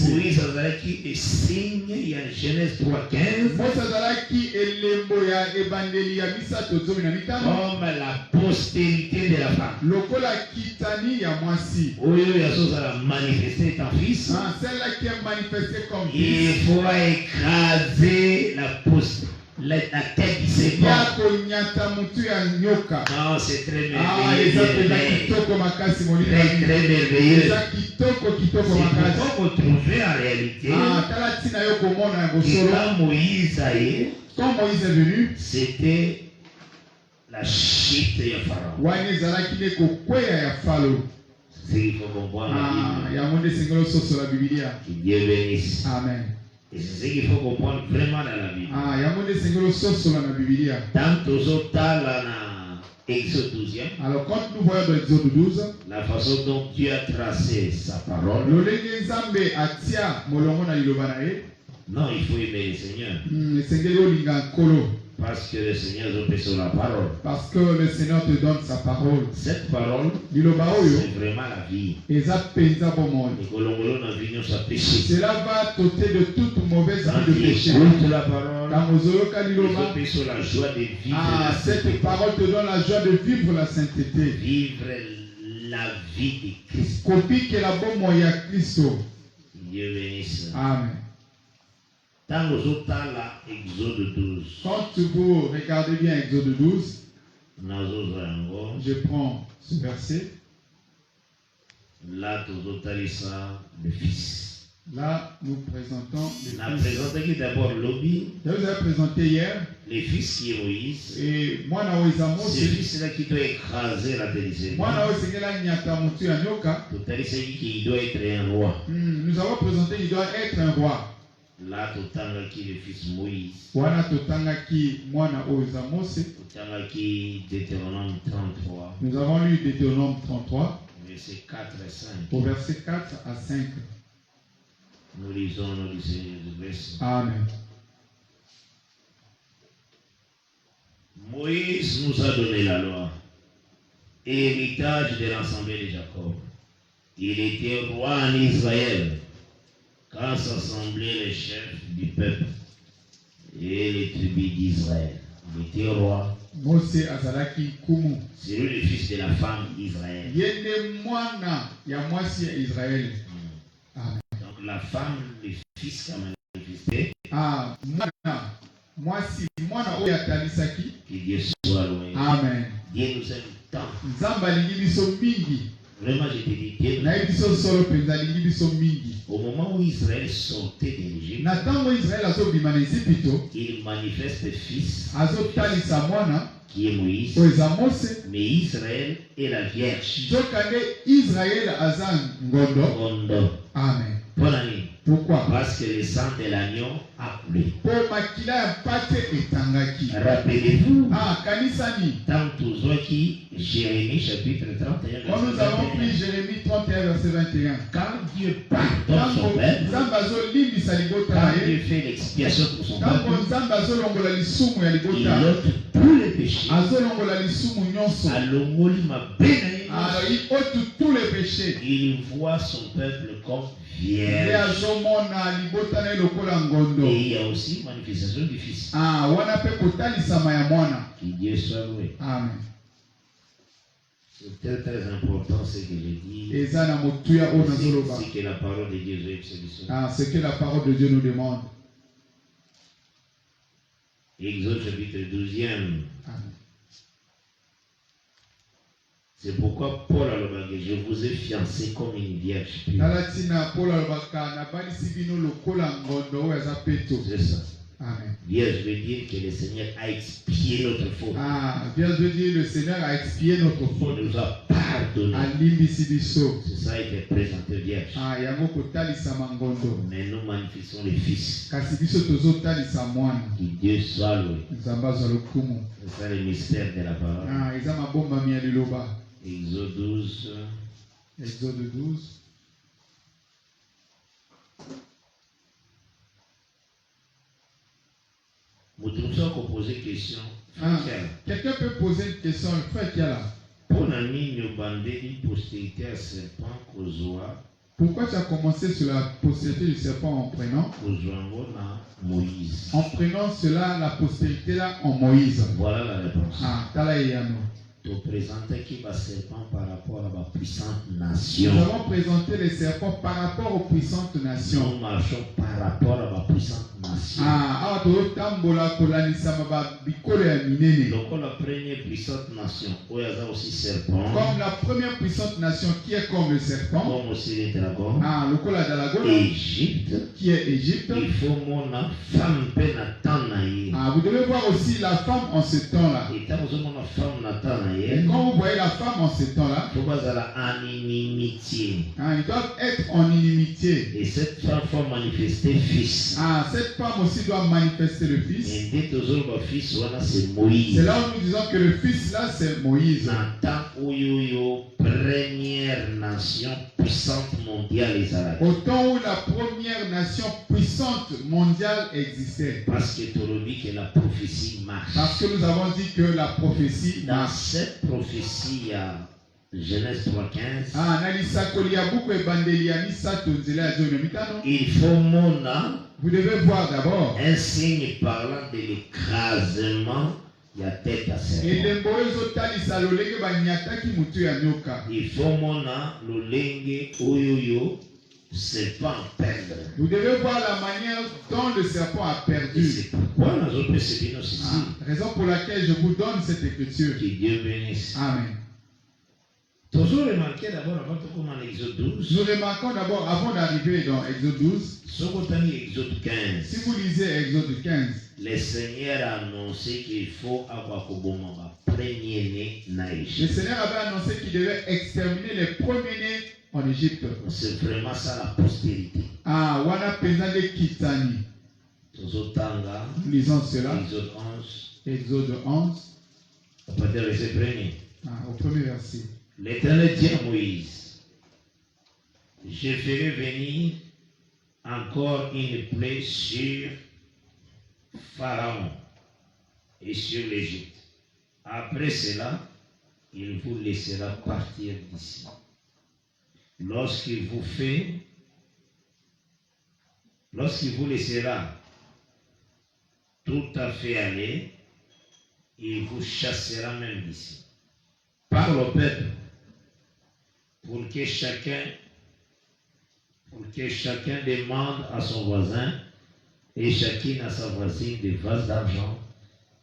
Moïse qui est signe, il y a Genèse 3:15. Comme la postérité de la femme. Manifester ton fils. Celle-là qui est manifestée comme fils. Il faut écraser la tête du serpent. Non, c'est très merveilleux. Très merveilleux. C'est pourquoi vous trouvez en réalité que quand Moïse est venu, c'était la chute de Pharaon. C'est qu'il faut comprendre la Bible. Que Dieu bénisse. Amen. Et c'est ce qu'il faut comprendre vraiment dans la Bible. Tant aux autres dans Exode 12. Alors quand nous voyons dans Exode 12, la façon dont Dieu a tracé sa parole. Non, il faut aimer le Seigneur. Parce que le Seigneur te donne sur la parole. Parce que le Seigneur te donne sa parole. Cette parole, c'est vraiment la vie. Cela va t'ôter de toute mauvaise vie de péché. La parole, la joie de vivre cette parole te donne la joie de vivre la sainteté. Vivre la vie de Christ. Copie que la bonne moyen Christo. Dieu bénisse. Amen. Dans Exode 12. Quand vous regardez bien Exode 12, je prends ce verset. Là, le fils. Là, nous présentons les fils. D'abord Lobby. Je vous ai présenté hier. Les fils qui est Moïse. Et moi, c'est le fils-là qui doit écraser la télévision. Moi, qui doit être un roi. Nous avons présenté qu'il doit être un roi. Là, totanga qui le fils Moïse. Wana totanga qui mwana oza Mose. Totanga qui Deutéronome 33. Nous avons lu Deutéronome 33. Verset 4 à 5. Au verset 4 à 5. Nous lisons le Seigneur du verset. Amen. Moïse nous a donné la loi, héritage de l'assemblée de Jacob. Il était roi en Israël quand s'assemblaient les chefs du peuple et les tribus d'Israël. Il était roi. Mose azalaki kumu. C'est lui le fils de la femme Israël. Yende mwana ya mwasi ya Israël. Amen. Donc la femme, le fils qui a manifesté. Mwana mwasi mwana oyo atalisaki. Que Dieu soit loué. Amen. Dieu nous aime tant. Nzamba lingi biso mingi. Vraiment, je te dis, Dieu nous aime. Au moment où Israël sortait de l'Égypte, il manifeste le fils qui est Moïse. Mais Israël est la Vierge. Amen. Pourquoi? Parce que le sang de l'agneau a coulé. Rappelez-vous, dans Jérémie chapitre 31, quand nous avons pris Jérémie 31, verset 21, quand Dieu pardonne son peuple, quand Dieu fait l'expiation pour son peuple, il ôte tous les péchés. Il voit son peuple comme vierge. Et il y a aussi manifestation du Fils. Que Dieu soit loué. Amen. C'est très très important ce que je dis. C'est que la parole de Dieu veut. Ce que la parole de Dieu nous demande. Exode chapitre 12e. Amen. C'est pourquoi Paul a le bagage. Je vous ai fiancé comme une vierge pure. C'est ça. Amen. Vierge veut dire que le Seigneur a expié notre faute. Vierge veut dire que le Seigneur a expié notre faute. Il nous a pardonné. C'est ça qui est présenté vierge. Mais nous manifestons le Fils. Que Dieu soit loué. C'est ça le mystère de la parole. Exode 12. Exode 12. Quelqu'un peut poser une question, frère qui est là. Pourquoi tu as commencé sur la postérité du serpent en prenant cela, la postérité là en Moïse? Voilà la réponse. Te présenter qui va serpent par rapport à la puissante nation. Nous avons présenté les serpents par rapport aux puissantes nations. Nous marchons par rapport à la puissante nation. Donc la première puissante nation, où il y a aussi serpent. Comme la première puissante nation qui est comme le serpent. Comme aussi les dragons. Égypte. Qui est Égypte. Il faut mon femme vous devez voir aussi la femme en ce temps-là. Et quand vous voyez la femme en ce temps-là, ils doivent être en inimitié. Et cette femme faut manifester fils. Cette femme aussi doit manifester le fils. C'est là où nous disons que le fils là c'est Moïse. Première nation puissante mondiale Israël. Au temps où la première nation puissante mondiale existait. Parce que tu as dit que la prophétie marche. Parce que nous avons dit que la prophétie marche. Dans cette prophétie, il y a Genèse 3:15. Il faut vous devez voir d'abord un signe parlant de l'écrasement. Il y a tête à serpent. Il faut le lenge oyoyo serpent perdre. Vous devez voir la manière dont le serpent a perdu. C'est pourquoi raison pour laquelle je vous donne cette écriture. Que Dieu bénisse. Amen. Tout Nous remarquons d'abord avant de commencer l'Exode 12. Nous remarquons d'abord avant d'arriver dans Exode 12. Exode 15. Si vous lisez Exode 15, le Seigneur a annoncé qu'il faut avoir premier-né dans Égypte. Le Seigneur avait annoncé qu'il devait exterminer les premiers-nés en Égypte. C'est vraiment ça la postérité. Ah, wana pezande kitani. Nous lisons cela. Exode 11. Exode 11. À partir du verset premier. Au premier verset. L'Éternel dit à Moïse, je ferai venir encore une plaie sur Pharaon et sur l'Égypte. Après cela, il vous laissera partir d'ici. Lorsqu'il vous laissera tout à fait aller, il vous chassera même d'ici. Parle au peuple pour que chacun demande à son voisin et chacune à sa voisine des vases d'argent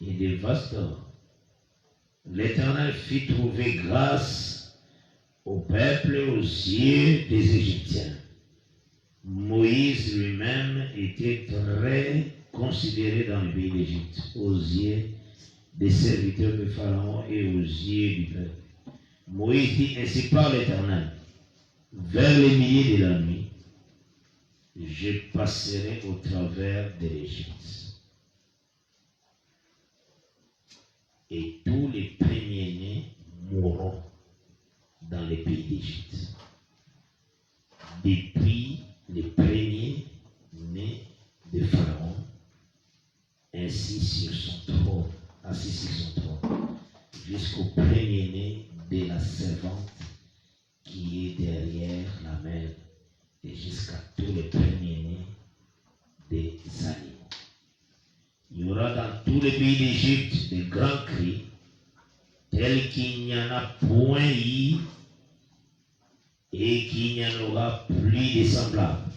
et des vases d'or. L'Éternel fit trouver grâce au peuple et aux yeux des Égyptiens. Moïse lui-même était très considéré dans le pays d'Égypte, aux yeux des serviteurs de Pharaon et aux yeux du peuple. Moïse dit ainsi par l'Éternel, vers les milliers de la nuit, je passerai au travers de l'Égypte. Et tous les premiers-nés mourront dans le pays d'Égypte. Depuis les premiers-nés de Pharaon, assis sur son trône, jusqu'au premier-né de la servante qui est derrière la mer, et jusqu'à tous les premiers-nés des animaux. Il y aura dans tous les pays d'Égypte des grands cris, tels qu'il n'y en a point eu et qu'il n'y en aura plus de semblables.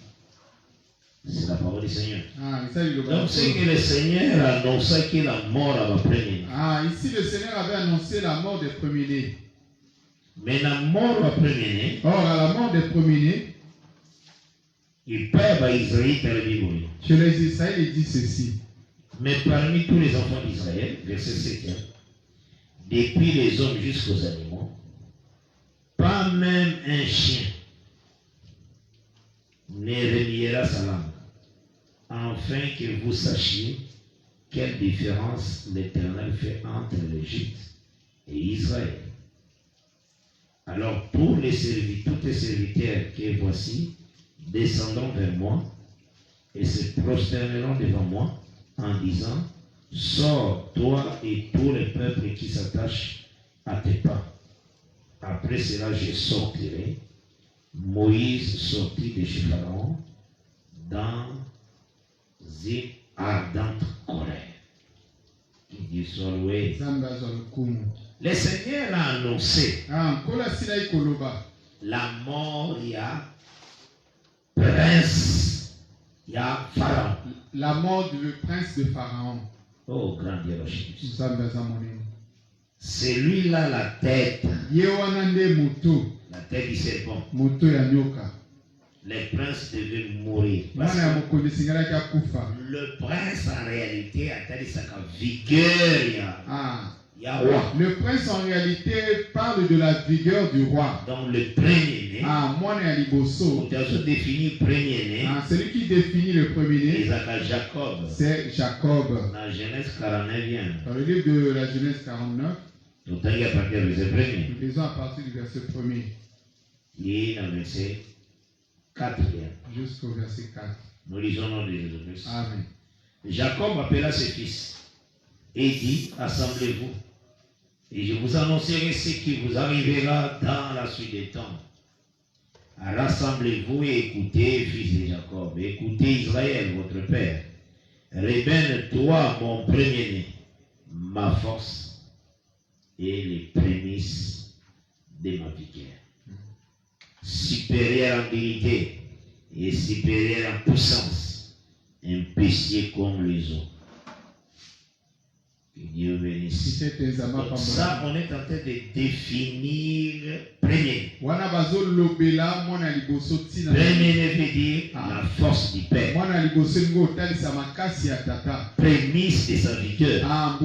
C'est la parole du Seigneur. Donc c'est que le Seigneur a annoncé que la mort va premier-né. Ici le Seigneur avait annoncé la mort des premiers-nés. Mais la mort va premier-né. Or, à la mort des premiers-nés, il perd à Israël dans la Bible. Chez les Israéliens, il dit ceci. Mais parmi tous les enfants d'Israël, verset 7, depuis les hommes jusqu'aux animaux, pas même un chien ne reniera sa langue, afin que vous sachiez quelle différence l'Éternel fait entre l'Égypte et Israël. Alors tous les serviteurs que voici descendront vers moi et se prosterneront devant moi en disant, sors toi et tous les peuples qui s'attachent à tes pas. Après cela je sortirai. Moïse sortit de chez Pharaon dans une ardente colère. Il dit soit loué. Le Seigneur a annoncé la mort, il y a prince, il y a Pharaon. La mort du prince de Pharaon. Oh, grand Dieu, c'est lui-là la tête. La tête du serpent. Le prince devait mourir. Le prince en réalité a sa vigueur. Le prince en réalité parle de la vigueur du roi. Donc le premier-né. Définit premier-né. Celui qui définit le premier-né. Jacob. C'est Jacob. Dans Genèse 49. Dans le livre de la Genèse 49. Nous lisons à partir du verset 1er. Et dans le verset 4. Jusqu'au verset 4. Nous lisons dans les autres. Amen. Jacob appela ses fils et dit, assemblez-vous, et je vous annoncerai ce qui vous arrivera dans la suite des temps. Rassemblez-vous et écoutez, fils de Jacob, écoutez Israël, votre père. Rében, toi, mon premier-né, ma force et les prémices de ma vigueur. Supérieur en dignité et supérieur en puissance, impétueux comme les eaux. Que Dieu bénisse. Donc ça, on est en train de définir premier. Premier-né veut dire la force du Père. Prémisse de sa vigueur.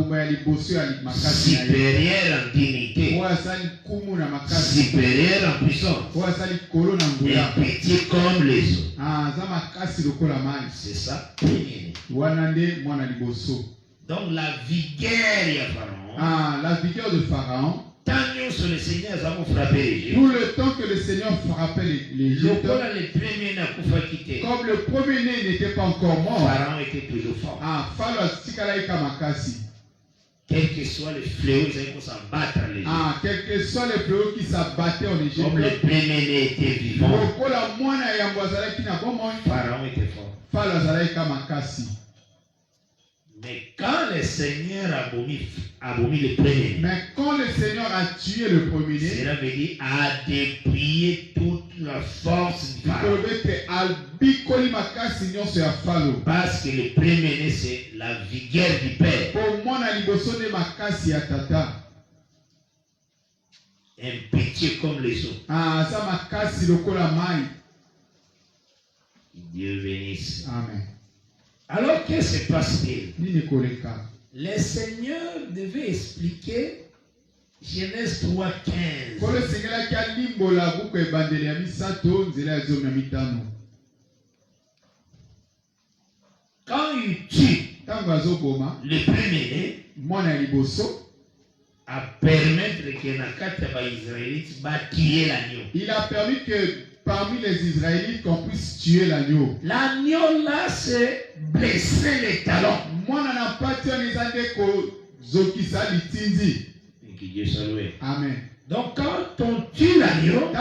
Supérieur en dignité. Supérieur en puissance. Et petit comme les autres. C'est ça, premier-né. Donc la vigueur de Pharaon. La vigueur de Pharaon. Tout le temps que le Seigneur frappait l'Égypte, comme le premier-né n'était pas encore mort, Pharaon était toujours fort. Quel que soit le fléau, ils allaient s'abattre en Égypte. Quel que soit le fléau qui s'abattait en Égypte, comme le premier-né était vivant, Pharaon était fort. Mais quand le Seigneur a abomi le premier-né, le premier-né, cela veut dire a dépouillé toute la force du Pharaon. Parce que le premier-né, c'est la vigueur du Père. Un petit comme les autres. Dieu bénisse. Amen. Alors, qu'est-ce qui se passe-t-il? Le Seigneur devait expliquer Genèse 3:15. Quand il tue le premier-né, a permettre que Nakata Israélite va tuer l'agneau. Il a permis que parmi les Israélites qu'on puisse tuer l'agneau. L'agneau là, c'est blesser les talons. Que Dieu soit loué. Amen. Donc quand on tue l'agneau,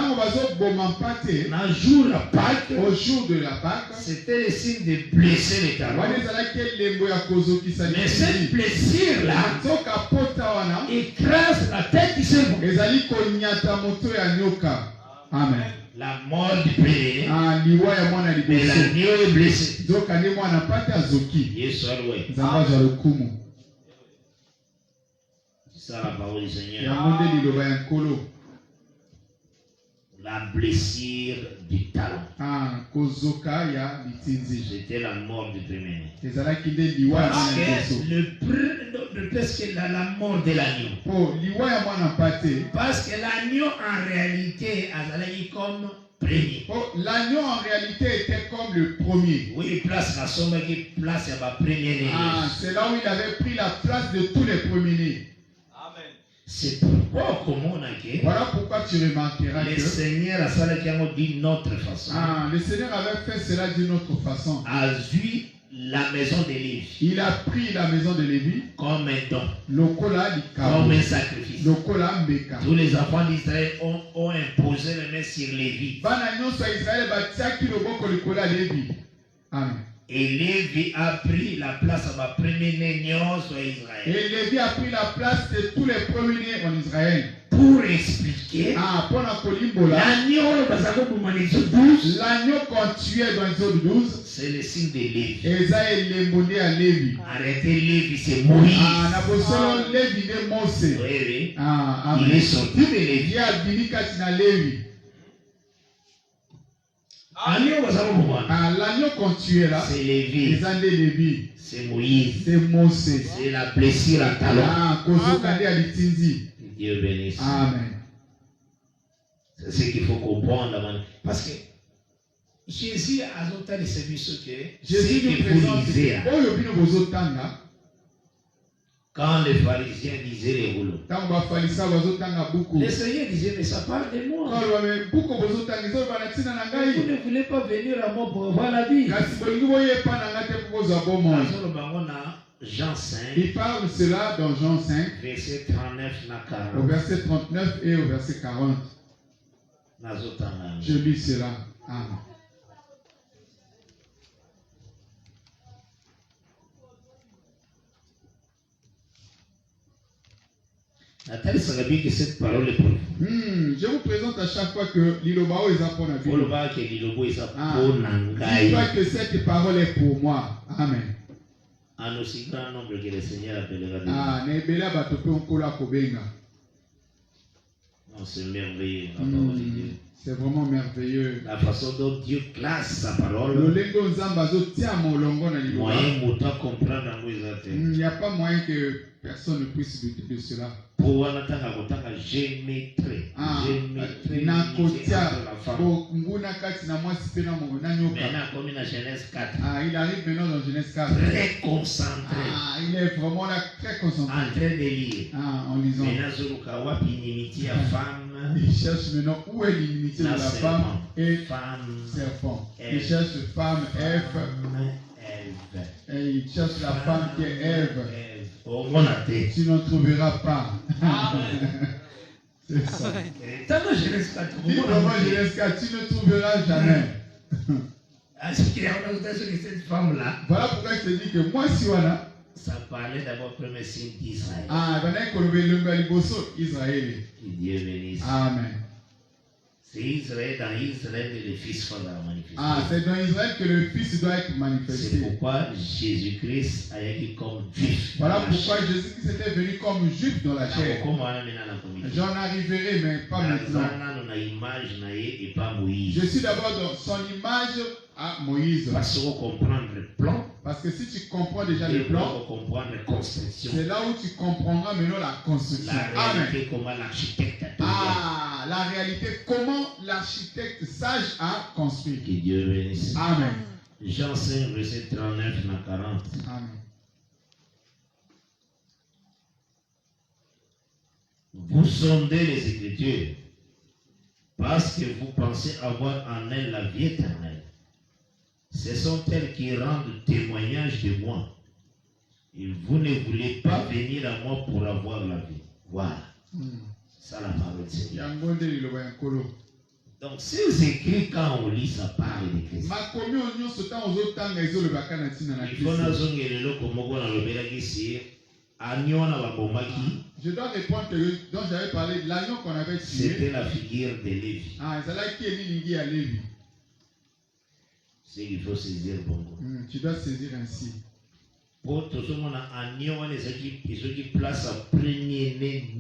au jour de la Pâque, c'était le signe de blesser les talons. Mais cette blessure-là écrase la tête du serpent. Amen. La mort du premier-né. Mais l'agneau est blessé. Dieu soit loué. C'est ça la parole du Seigneur. La blessure du talon. C'était la mort du premier-né. Parce que la mort de l'agneau. Parce que l'agneau en réalité a comme premier. L'agneau en réalité était comme le premier. Oui, place la somme qui place à ma premier-né. C'est là où il avait pris la place de tous les premiers-nés. C'est pourquoi, voilà pourquoi tu remarqueras le Seigneur a dit d'une autre façon. Le Seigneur avait fait cela d'une autre façon. A vu la maison de Lévi. Il a pris la maison de Lévi comme un don. Comme un sacrifice. Tous les enfants d'Israël ont imposé les mains sur Lévi. Amen. Et Lévi a pris la place à ma première-né en Israël. Et Lévi a pris la place de tous les premiers-nés en Israël. Pour expliquer l'agneau qu'on tuait dans Exode 12, c'est le signe de Lévi. Arrêtez Lévi, c'est Moïse. Oui. Il est sorti de Lévi. L'agneau qu'on tuait là, c'est Lévi. C'est Moïse. C'est la blessure à talon. Dieu bénisse. Amen. C'est ce qu'il faut comprendre. Parce que Jésus a ajouté ce que Jésus nous présente. Quand les pharisiens disaient les rouleaux, le Seigneur disait, mais ça parle de moi. Vous ne voulez pas venir à moi pour avoir la vie. Jean 5. Il parle cela dans Jean 5, verset 39 à 40. Au verset 39 et au verset 40. Je lis cela. Amen. Cette parole est pour vous. Je vous présente à chaque fois que l'ilobao est pour la vie. Dis-toi que cette parole est pour moi. Amen. En aussi grand nombre que le Seigneur appellera de nous. Non, c'est merveilleux. La parole de Dieu. C'est vraiment merveilleux. La façon dont Dieu classe sa parole. Moyen pour toi comprendre. Il n'y a pas moyen que personne ne puisse douter de cela. Il arrive maintenant dans Genèse 4. Très concentré. Il est vraiment là, très concentré. En train de lire. En lisant. Il cherche maintenant où est l'inimitié de la femme et serpent. Il cherche femme, Ève. Et il cherche la femme qui est Ève. Tu n'en trouveras pas. C'est ça. Dis vraiment Genèse 4, tu ne trouveras jamais. Voilà pourquoi je te dis que moi, si voilà. Ça parlait d'abord premier signe d'Israël. Israël. Que Dieu bénisse. Amen. C'est Israël, dans Israël que le Fils va manifester. C'est dans Israël que le Fils doit être manifesté. C'est pourquoi Jésus-Christ a été comme juif. Voilà pourquoi Jésus-Christ était venu comme juif dans la chair. J'en arriverai, mais pas maintenant. Je suis d'abord dans son image à Moïse. Parce qu'on comprend le plan. Parce que si tu comprends déjà le plan, c'est là où tu comprendras maintenant la construction. La réalité, comment l'architecte a la réalité, comment l'architecte sage a construit. Que Dieu bénisse. Amen. Jean 5, verset 39 à 40. Amen. Vous sondez les Écritures parce que vous pensez avoir en elles la vie éternelle. Ce sont elles qui rendent témoignage de moi. Et vous ne voulez pas venir à moi pour avoir la vie. Voilà. C'est ça la parole de Seigneur. Donc ces écrits, quand on lit, ça parle de Christ. Je dois répondre que dont j'avais parlé de l'agneau qu'on avait tué. C'était la figure de Lévi. C'est qu'il faut saisir bon. Tu dois saisir ainsi. Pour tout ce monde, agneau, ceux qui placent en premier-né.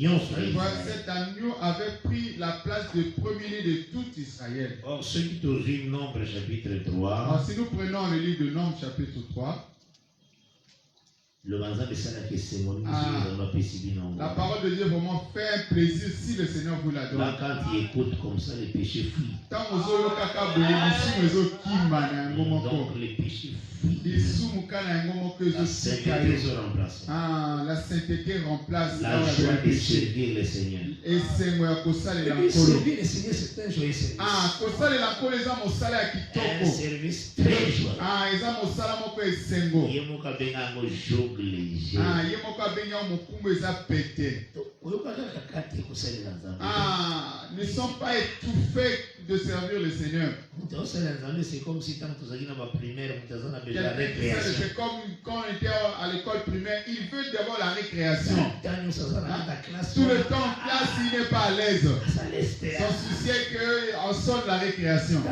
Cet agneau avait pris la place de premier-né de tout Israël. Or, ceux qui ont vu Nombre chapitre 3. Alors, si nous prenons le livre de Nombre chapitre 3. La parole de Dieu vraiment fait un plaisir si le Seigneur vous la donne. Là, quand il écoute comme ça, les péchés fuient. Donc les péchés fuient. La sainteté se remplace. La sainteté remplace la joie de servir le Seigneur. Et servir le Seigneur, c'est un joyeux service. Un service très joyeux. Ne sont pas étouffés de servir le Seigneur. C'est comme si tant que vous avez dans ma primaire, vous avez déjà la récréation. C'est comme quand on était à l'école primaire, il veut d'abord la récréation. Tout le temps en classe, il n'est pas à l'aise. Son souci est qu'on sonne la récréation. Et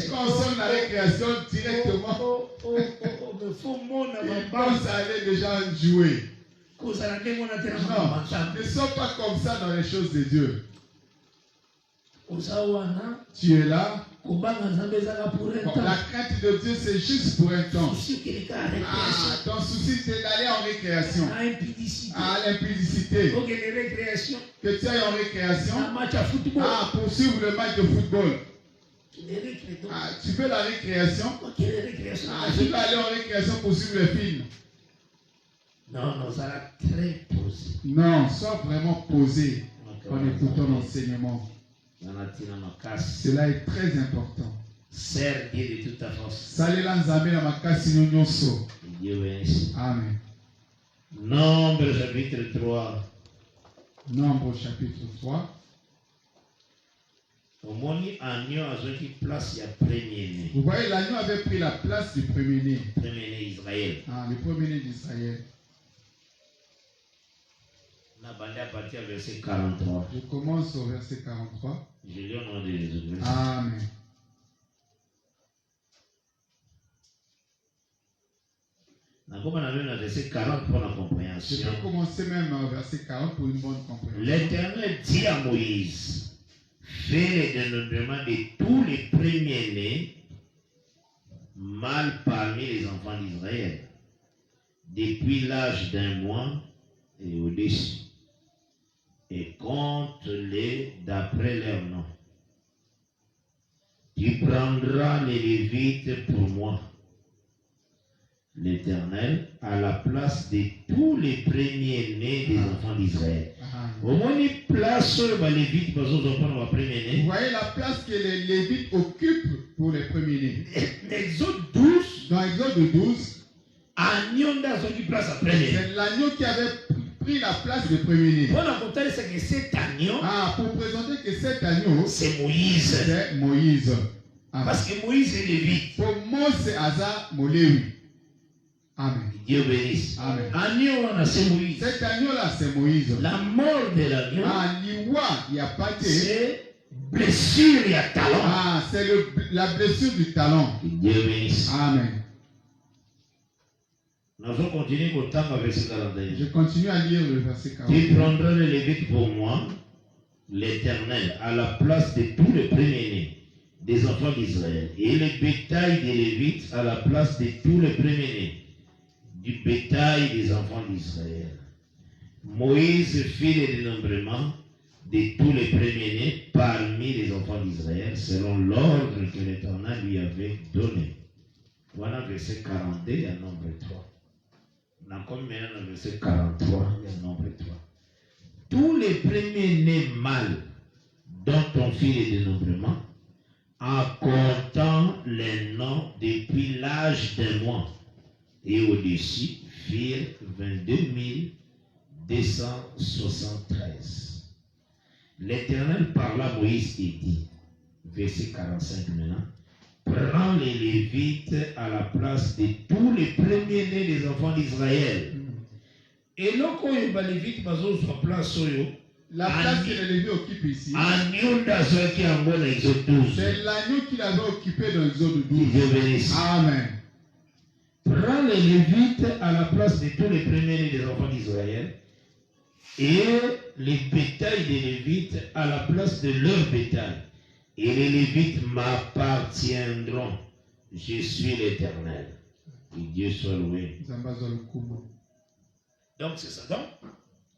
quand on sonne la récréation, directement, il pense à aller déjà jouer. Non, ne sois pas comme ça dans les choses de Dieu. Tu es là. Bon, la crainte de Dieu, c'est juste pour un temps. Ton souci, c'est d'aller en récréation. L'impudicité. Que tu ailles en récréation. Pour suivre le match de football. Tu veux la récréation. Tu veux aller en récréation pour suivre le film. Non, ça va très posé. Non, sois vraiment posé en écoutant l'enseignement. Cela est très important. Serre Dieu de toute ta force. Dieu bénisse. Amen. Nombre chapitre 3. Nombre chapitre 3. Vous voyez, l'agneau avait pris la place du premier-né. Premier-né Israël. Le premier-né d'Israël. On a bandé à partir du verset 43. Je commence au verset 43. Je lis au nom de Jésus. Amen. Je peux commencer même au verset 40 pour une bonne compréhension. L'Éternel dit à Moïse, fait le dénombrement de tous les premiers-nés mâles parmi les enfants d'Israël, depuis l'âge d'1 mois et au-dessus, et compte-les d'après leur nom. Tu prendras les Lévites pour moi, l'Éternel, à la place de tous les premiers-nés des enfants d'Israël. Au moins, une place sur les Lévites, vous voyez la place que les Lévites occupent pour les premiers-nés. Exode 12. Dans Exode 12, c'est l'agneau qui avait pris la place des premiers-nés. Pour présenter que cet agneau, c'est Moïse. C'est Moïse. Parce que Moïse est Lévite. Pour Mose, c'est Asa Moléwi. Amen. Dieu bénisse. Amen. C'est Moïse. Cet agneau-là, c'est Moïse. La mort de l'agneau, c'est blessure et talon. C'est la blessure du talon. Dieu bénisse. Amen. Je continue à lire le verset 41. Tu prendras le Lévite pour moi, l'Éternel, à la place de tous les premiers-nés des enfants d'Israël, et le bétail des Lévites à la place de tous les premiers-nés du bétail des enfants d'Israël. Moïse fit le dénombrement de tous les premiers-nés parmi les enfants d'Israël, selon l'ordre que l'Éternel lui avait donné. Voilà verset 42, il y a nombre 3. On a comme maintenant le verset 43, il y a nombre 3. Tous les premiers-nés mâles dont on fit le dénombrement, en comptant les noms depuis l'âge d'1 mois et au-dessus, firent 22 273. L'Éternel parla à Moïse et dit, verset 45 maintenant, prends les Lévites à la place de tous les premiers-nés des enfants d'Israël. Et là, quand les Lévites sont sur place, la place que les Lévites occupent ici, c'est l'agneau qu'il avait occupé dans Exode 12. Amen. Prends les Lévites à la place de tous les premiers-nés des enfants d'Israël et les bétails des Lévites à la place de leur bétail. Et les Lévites m'appartiendront. Je suis l'Éternel. Que Dieu soit loué. Donc c'est ça. Donc,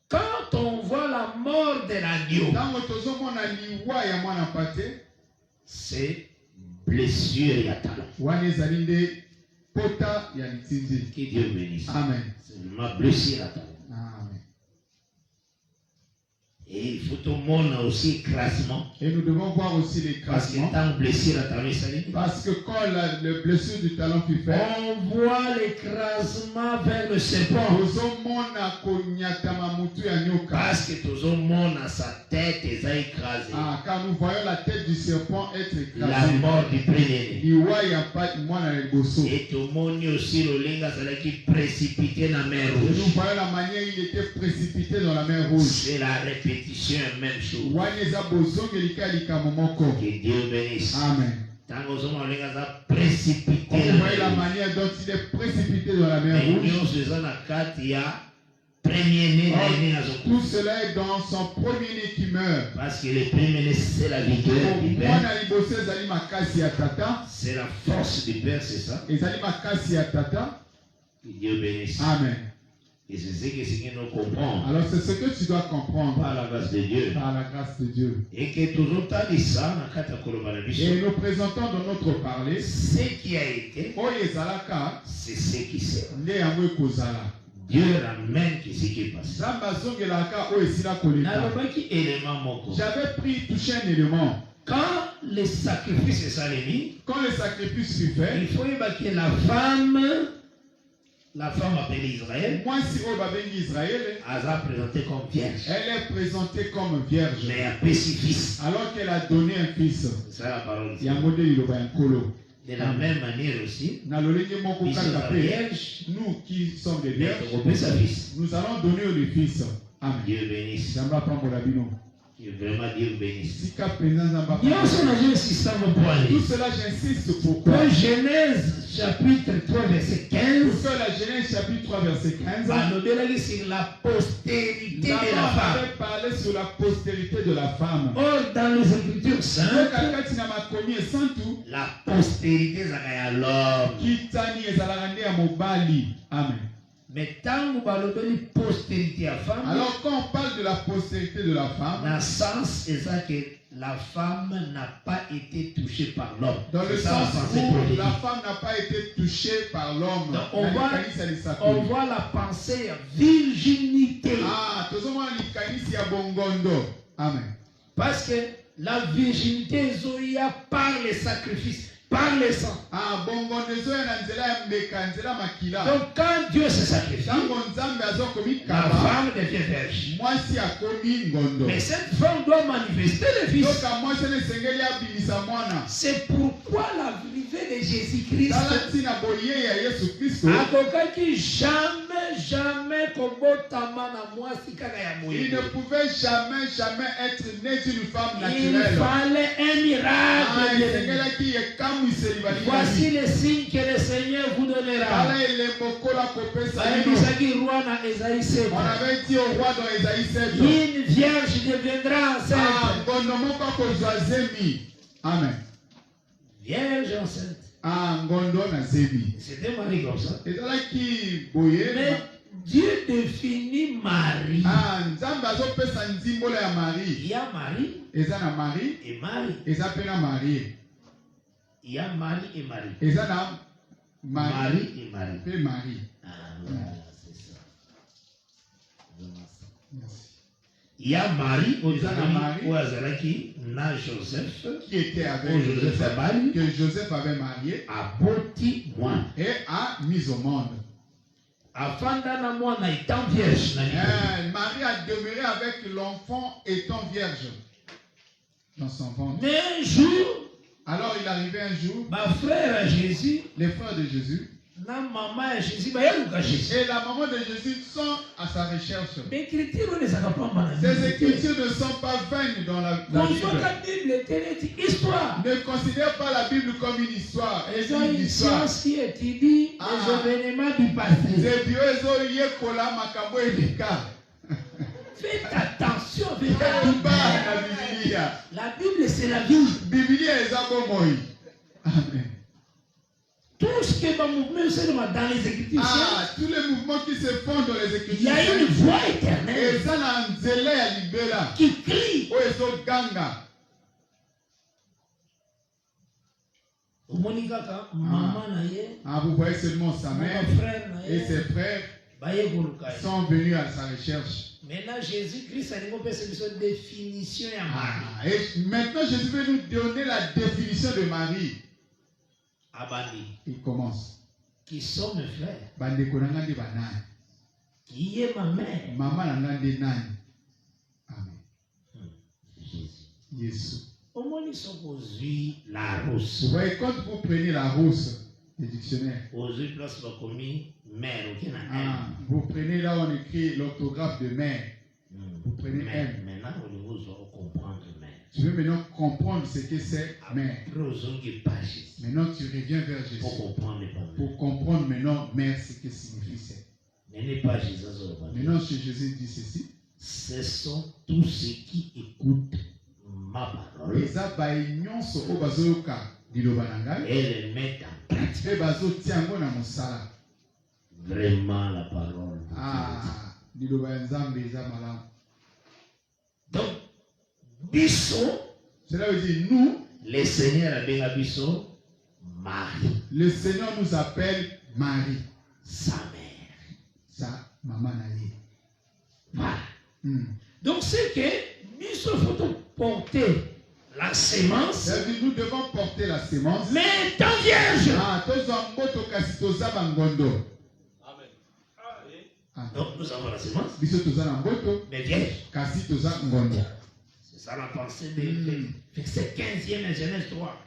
quand on voit la mort de l'agneau, c'est blessure et talon. Que Dieu bénisse. Amen. C'est ma blessure et talon. Amen. Et il faut tout le monde aussi écrasement. Et nous devons voir aussi l'écrasement. Parce que quand la blessure du talon fut faite, on voit l'écrasement vers le serpent. Parce que tout le monde a sa tête écrasée. Car nous voyons la tête du serpent être écrasée. La mort du premier-né. Et tout le monde aussi qui précipité dans la mer rouge. Et nous voyons la manière il était précipité dans la mer rouge. C'est la répétition. Même chose. Que Dieu bénisse. Amen. On voit la manière dont il est précipité dans la mer rouge. Tout cela est dans son premier-né qui meurt. Parce que le premier-né, c'est la vigueur du Père. C'est la force du Père, c'est ça. Que Dieu bénisse. Amen. Et c'est ce que nous comprenons. Alors c'est ce que tu dois comprendre. Par la grâce de Dieu. Par la grâce de Dieu. Et que toujours t'as dit ça, et nous présentons dans notre parler ce qui a été, c'est ce qui sera. Dieu ramène ce qui est passé. J'avais touché un élément. Quand le sacrifice est salémi, quand le sacrifice fut fait, il faut que la femme appelée Israël, elle a présenté comme vierge. Elle est présentée comme vierge. Mais un petit-fils. Alors qu'elle a donné un fils. C'est ça la parole. De la même manière aussi, nous qui sommes des vierges, nous allons donner le fils. Amen. Dieu bénisse. Vraiment Dieu bénisse. Tout cela, j'insiste pourquoi. Pour Genèse chapitre 3 verset 15. Pour faire la Genèse chapitre 3 verset 15. Sur la postérité de la femme. On parler sur la postérité de la femme. Or dans les Écritures saintes, la postérité c'est l'homme. Amen. Mais tant que vous postérité à femme. Alors quand on parle de la postérité de la femme, dans le sens c'est ça que la femme n'a pas été touchée par l'homme. Dans le sens où la femme n'a pas été touchée par l'homme. On voit la pensée virginité. Ah, tout le monde a bongondo. Amen. Parce que la virginité est par les sacrifices, par le sang. Ah, bongondo donc quand Dieu se sacrifie, la femme devient vierge. Mais cette femme doit manifester le Fils. C'est pourquoi la vérité de Jésus-Christ il ne pouvait jamais être né d'une femme naturelle. Il fallait un miracle. Voici les signes que le Seigneur vous donnera. On avait dit au roi dans Ésaïe 7. Une vierge deviendra enceinte. Amen. Vierge enceinte. C'était Marie comme ça. Mais Dieu définit Marie. Il y a Marie. Et Marie. Et Marie. Il y a Marie et Marie. Marie et Marie. Et Marie. Ah, voilà, c'est ça. Il y a Marie au Azaraki, na Joseph, qui était avec que Joseph avait marié, à Boti Moine, et a mis au monde. Afin d'ana moine étant vierge. Marie a demeuré avec l'enfant étant vierge dans son ventre. Mais un jour, alors il arrivait un jour, ma frère à Jésus, les frères de Jésus, maman à Jésus, et la maman de Jésus sont à sa recherche. Ces écritures ne sont pas vaines dans la Bible. Ne considère pas la Bible comme une histoire. Une histoire qui étudie les événements du passé. Faites attention avec la Bible. La Bible, c'est la vie. Amen. Tout ce qui est dans le mouvement, dans les Écritures. Tous les mouvements qui se font dans les Écritures. Il y a une voix éternelle qui crie. Vous voyez seulement sa mère et ses frères sont venus à sa recherche. Maintenant, Jésus-Christ a une définition. Et maintenant, Jésus veut nous donner la définition de Marie. Il commence. Qui sont mes frères? Qui est ma mère? Maman Amen. Jésus. Vous voyez, quand vous prenez la rousse, le dictionnaire, vous prenez là où on écrit l'orthographe de mère. Vous prenez M. Tu veux maintenant comprendre ce que c'est mère. Maintenant tu reviens vers Jésus. Pour comprendre maintenant mère ce que signifie c'est. Maintenant Jésus dit ceci. Ce sont tous ceux qui écoutent ma parole et les mettent en pratique. Vraiment la parole. Donc, Bisso, cela veut dire nous, le Seigneur a bien Bisso, Marie. Le Seigneur nous appelle Marie, sa mère, sa maman naïe. Voilà. Donc, c'est que Bisso faut porter la sémence. Nous devons porter la sémence. Mais étant vierge. Donc nous avons la sémence. Mais vierge. C'est ça la pensée de verset 15e et Genèse 3.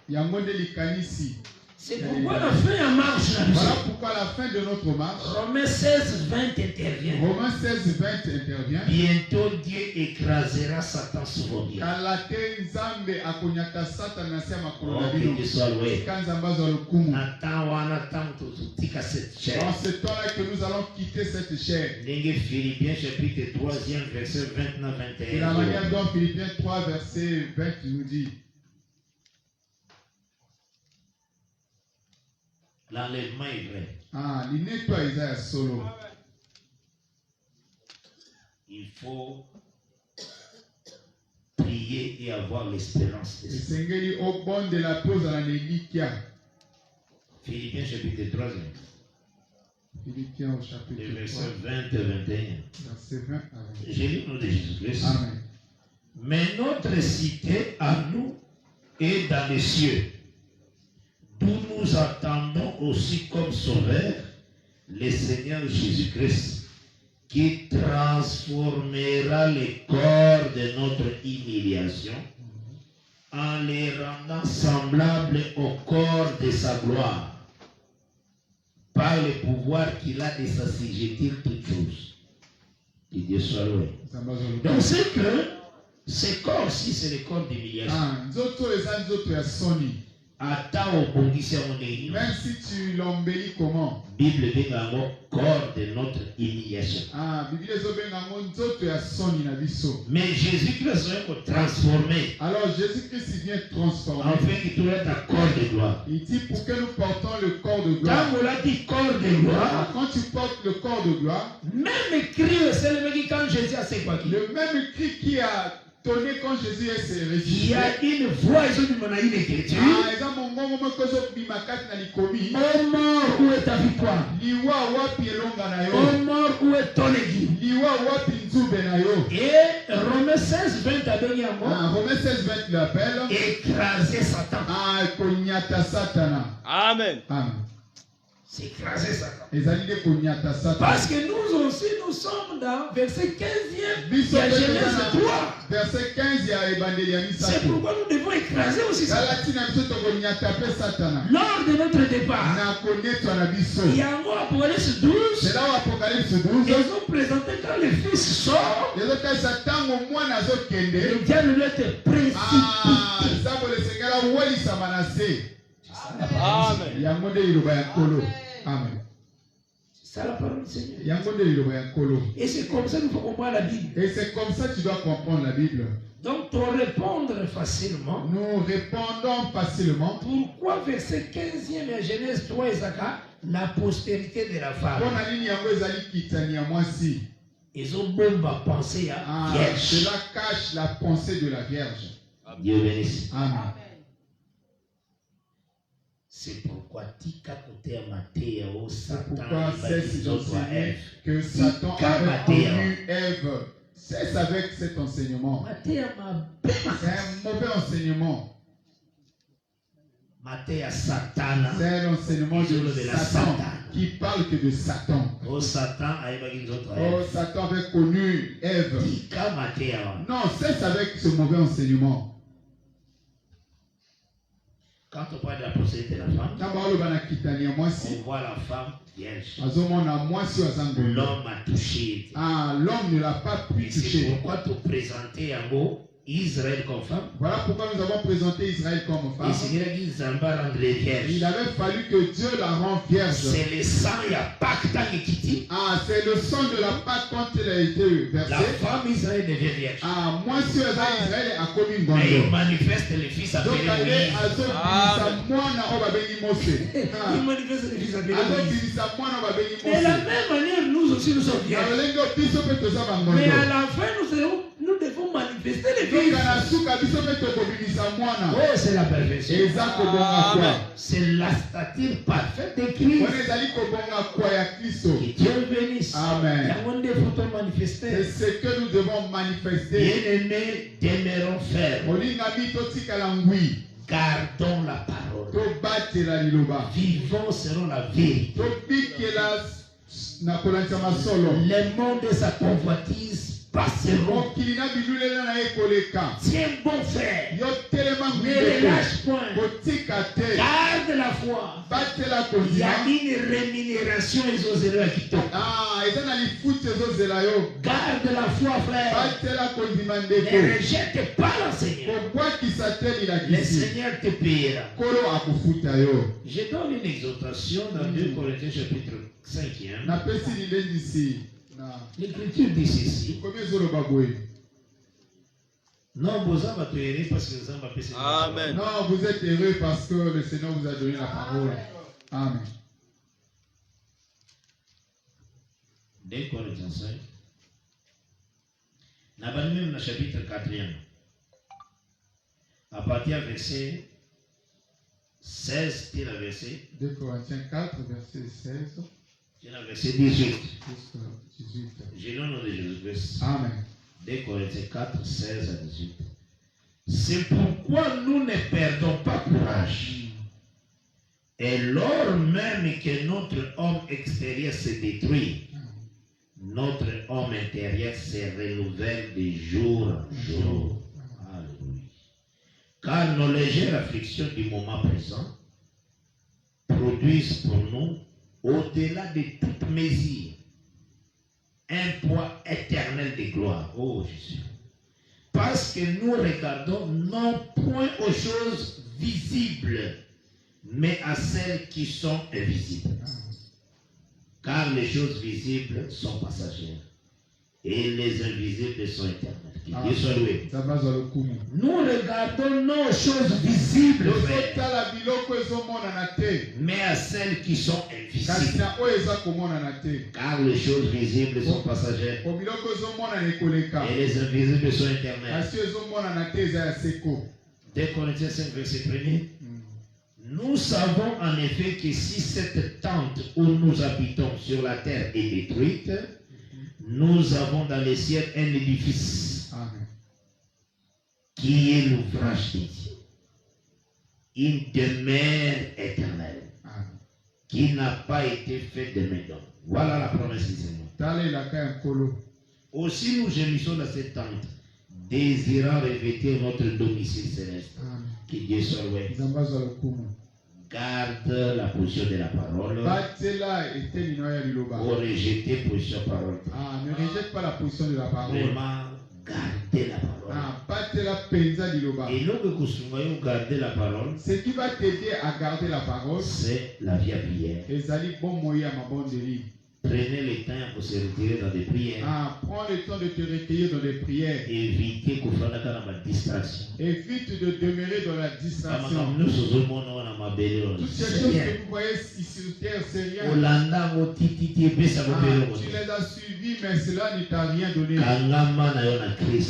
C'est pourquoi la fin en marche. Voilà pourquoi la fin de notre marche. Romains 16, 20 intervient. Romains 16, 20 intervient. Bientôt Dieu écrasera Satan sous vos pieds. Que Dieu soit loué. Dans ce temps-là que nous allons quitter cette chair. Philippiens chapitre 3, verset 29-21. De la manière dont Philippiens 3, verset 20 nous dit. L'enlèvement est vrai. Isaiah solo. Il faut prier et avoir l'espérance. Philippiens chapitre 3. Philippiens au chapitre 3. Verset 20 et 21. Verset 20 à 20. J'ai lu le nom de Jésus-Christ. Amen. Mais notre cité à nous est dans les cieux, d'où nous attendons aussi comme sauveur le Seigneur Jésus-Christ, qui transformera les corps de notre humiliation en les rendant semblables au corps de sa gloire, par le pouvoir qu'il a de s'assujettir toutes choses. Que Dieu soit loué. Donc c'est que ce corps-ci, c'est le corps d'humiliation. Même si tu l'embellis comment? Bible dit corps de notre humiliation. Mais Jésus-Christ est transformé. Alors Jésus-Christ vient transformer. Afin qu'il trouve un corps de gloire. Il dit pour que nous portons le corps de gloire. Quand on a dit corps de gloire, quand tu portes le corps de gloire, même cri, c'est le même quand Jésus a c'est quoi? Le même cri qui a donné quand Jésus est ressuscité. Il y a une voix, ils ont dit une écriture. Oh mort, où est ta victoire? Oh mort, où est ton aiguille? Et Romains 16, 20 a donné un mot. Romains 16, 20 l'appelle. Écraser Satan. Amen. Amen. C'est écraser Satan. Parce que nous aussi, nous sommes dans verset 15e. Il y a Genèse 3. Verset 15, il y a Évangile. C'est pourquoi nous devons écraser aussi Satan. Lors de notre départ, il y a un mot Apocalypse 12. Ils ont présenté quand le Fils sort, le diable doit être précipité. Amen. Amen. C'est la parole du Seigneur. Et c'est comme ça qu'il faut comprendre la Bible. Et c'est comme ça que tu dois comprendre la Bible. Donc, pour répondre facilement, nous répondons facilement. Pourquoi verset 15e à Genèse 3 Isaka, la postérité de la femme? Ils ont bon à penser à vierge. Cela cache la pensée de la Vierge. Dieu bénisse. Amen. C'est pourquoi Tika côté à Matthéo, Satan que Satan avait connu Ève. C'est avec cet enseignement. C'est un mauvais enseignement. C'est un enseignement de Satan qui parle que de Satan. Satan avait connu Ève. Non, c'est avec ce mauvais enseignement. Quand on parle de la procédure de la femme, on voit la femme vierge. L'homme a touché. L'homme ne l'a pas pu toucher. C'est pourquoi tu présenter un mot Israël comme femme. Voilà pourquoi nous avons présenté Israël comme femme. Il avait fallu que Dieu la rende vierge. C'est le sang, il y a Pâques qui c'est le sang de la Pâque quand il a été versé. La femme Israël devient vierge. Moi si Israël a commis une bonne. Et il manifeste le fils appelé Moïse. Il manifeste le fils appelé Moïse. De la même manière, nous aussi nous sommes vierges. Mais à la fin, nous devons manifester le fils. Oh, c'est la perfection. C'est la stature parfaite de Christ. Que Dieu bénisse. Amen. C'est ce que nous devons manifester. Bien-aimés, demeurons fermes. Gardons la parole. Vivons selon la vérité. Le monde de sa convoitise passeront. Tiens bon frère. Ne relâche point. Garde la foi. Il y a une rémunération garde la foi, frère. Ne rejette pas l'enseignant. Le Seigneur te payera. Je donne une exhortation dans 2 Corinthiens chapitre 5. L'Écriture dit ceci. Non, vous êtes heureux parce que vous avez passé. Amen. Non, vous êtes heureux parce que le Seigneur vous a donné la parole. Amen. 2 Corinthiens 5. Nous avons même le chapitre 4e. À partir du verset 16, le verset 2 Corinthiens 4, verset 16. Le verset 18. J'ai le nom de Jésus-Christ. Amen. 2 Corinthiens 4, 16 à 18. C'est pourquoi nous ne perdons pas courage. Et lors même que notre homme extérieur se détruit, notre homme intérieur se renouvelle de jour en jour. Alléluia. Car nos légères afflictions du moment présent produisent pour nous, au-delà de toute mesure, un poids éternel de gloire. Oh Jésus. Parce que nous regardons non point aux choses visibles, mais à celles qui sont invisibles. Car les choses visibles sont passagères et les invisibles sont éternelles. Dieu soit loué. Nous regardons nos choses visibles, mais à celles qui sont invisibles. Car les choses visibles sont passagères et les invisibles sont éternelles. 2 Corinthiens 5, verset 1er. Nous savons en effet que si cette tente où nous habitons sur la terre est détruite, nous avons dans les cieux un édifice. Amen. Qui est l'ouvrage de Dieu, une demeure éternelle. Amen. Qui n'a pas été faite de main d'homme. Voilà la promesse du Seigneur. Aussi nous gémissons dans cette tente, désirant revêtir notre domicile céleste. Amen. Que Dieu soit loué. Garde la position de la parole. Pour rejeter la position de la parole. Ne rejette pas la position de la parole. Vraiment, gardez la parole. Et nous que garder la parole, ce qui va t'aider à garder la parole, c'est la vie à prière. Prenez le temps pour se retirer dans des prières. Prends le temps de te recueillir dans des prières. Évitez qu'on fasse la distraction. Évite de demeurer dans la distraction. Toutes ces choses que vous voyez ici sur terre, c'est rien. Tu les as suivies, mais cela ne t'a rien donné.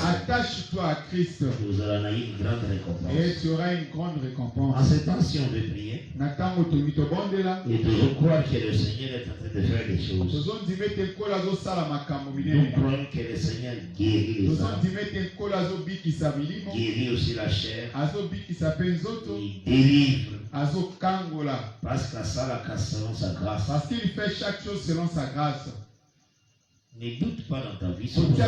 Attache-toi à Christ. Et tu auras une grande récompense. En ce temps, si on veut prier, et toujours croire que le Seigneur est en train de faire des choses. Nous croyons que le Seigneur guérit les âmes, guérit aussi la chair, il délivre, parce qu'il selon sa grâce. Parce qu'il fait chaque chose selon sa grâce. Ne doute pas dans ta vie si tu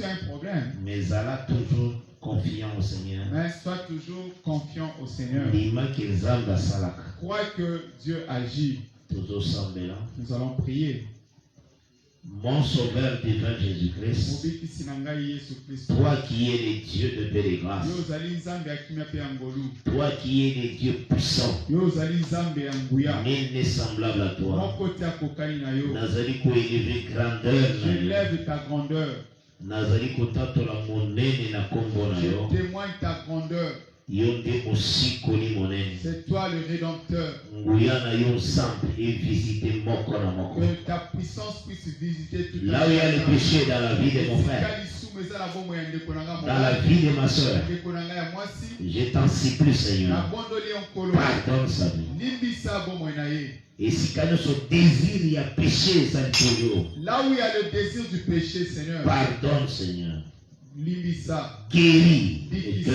as un problème, mais Allah toujours confiant au Seigneur. Mais sois toujours confiant au Seigneur. Crois que Dieu agit. Nous allons prier. Mon Sauveur divin Jésus-Christ, toi qui es le Dieu de paix et de grâce, toi qui es le Dieu puissant, nul n'est semblable à toi. Nazali ko élever grandeur, je lève ta grandeur. Nazali ko tatola monene na kombo na yo. Je témoigne ta grandeur. C'est toi le Rédempteur. Que ta puissance puisse visiter toute là où il y a le péché dans la vie de mon frère, dans la vie de ma soeur, je t'en supplie, Seigneur, pardonne sa vie. Et si quand notre désir il y a péché, là où il y a le désir du péché, Seigneur, pardonne, Seigneur. Guéris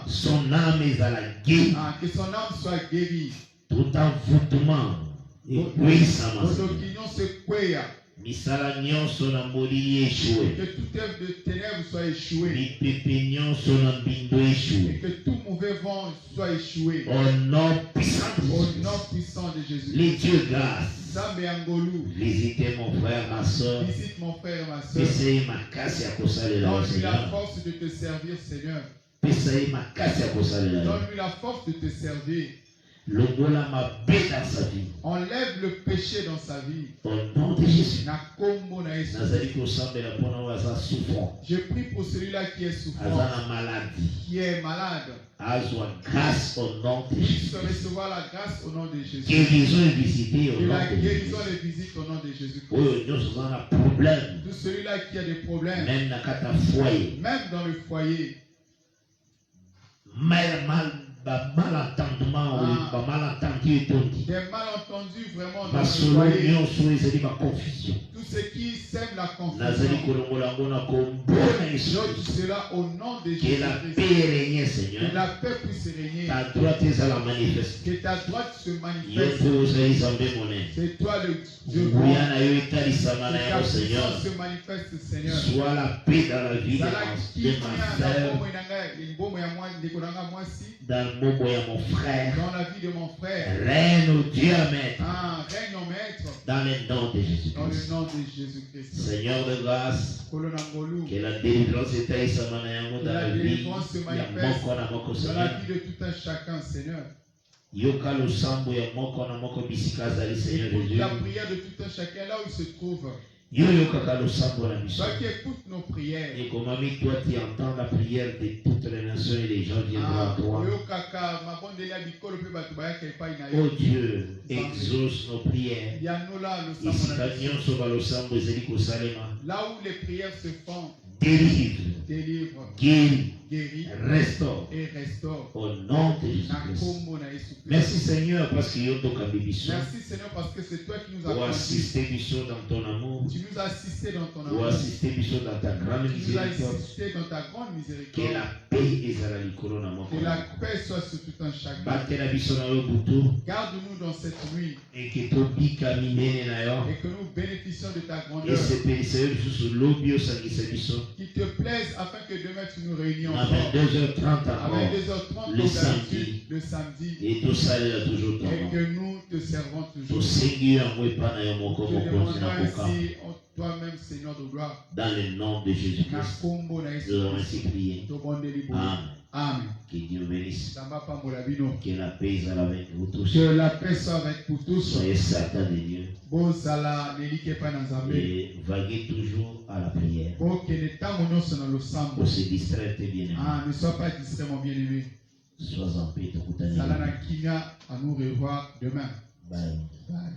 son âme est à la guérie. Que son âme soit guérie. Tout envoûtement misala nyonso na molili échoué. Que toute œuvre de ténèbres soit échouée. Mipepe nyonso na mbindo échoué. Et que tout mauvais vent soit échoué. Au nom puissant de Jésus. Les dieux grâce. Visitez mon frère, ma soeur. Visite mon frère, ma soeur. Donne-lui la force de te servir, Seigneur. Donne-lui la force de te servir. Enlève le péché dans sa vie. Au nom de Jésus. Je prie pour celui-là qui est souffrant, qui est malade. Grâce au nom de Jésus. Recevoir la grâce au nom de Jésus. Guérison et visiter au nom de Jésus. Guérison et visite au nom de Jésus. Tout celui-là qui a des problèmes. Même dans le foyer. Malentendement, des malentendus vraiment dans le foyer. Tout ce qui sème la confusion. Tout cela au nom de Jésus. Que la paix règne, Seigneur. Que la paix puisse régner. Ta droite est à la manifeste. Que ta droite se manifeste. C'est toi le Dieu. Que ta puissance se manifeste, Seigneur. Sois la paix dans la vie de ma sœur. Dans le monde de mon frère. Dans la vie de mon frère. Règne au Dieu, Maître. Règne au Maître. Dans le nom de Jésus-Christ. Dans le nom de Jésus-Christ. Seigneur de grâce. Que la délivrance est dans la vie. Dans la vie de tout un chacun, Seigneur. Yoka lo sambo ya moko na moko bisika zali, Seigneur Jésus. La prière de tout un chacun là où il se trouve. Yo yoka lo sambo na biso. Toi qui écoutes nos prières. Et comme ami, toi tu entends la prière de toutes les nations et les gens viendront à toi. Oh Dieu, exauce nos prières. Là où les prières se font. Délivre, guéris, restaure. Au nom de Jésus-Christ. Merci Seigneur parce que merci Seigneur parce que c'est toi qui nous as conduits. Assister dans ton amour. Tu nous as assisté dans ton amour. Assister dans ta grande miséricorde. Tu nous as assisté dans ta grande miséricorde. Que la paix est à la que la paix soit sur tout un chacun. Garde-nous dans cette nuit. Et que nous bénéficions de ta grandeur. Qui te plaise afin que demain tu nous réunis encore. À 22h30 le samedi. Et tout ça est toujours dans et que nous te servons toujours. Toi-même, Seigneur de gloire. Dans le nom de Jésus-Christ. Nous avons ainsi prié. Amen. Que Dieu bénisse. Que la paix soit avec vous tous. Que la paix soit avec vous tous. Soyez certains de Dieu. Et vaguez toujours à la prière. Pour se distraire, bien-aimé. Ne sois pas distrait, mon bien-aimé. Sois en paix, à nous revoir demain. Bye. Bye.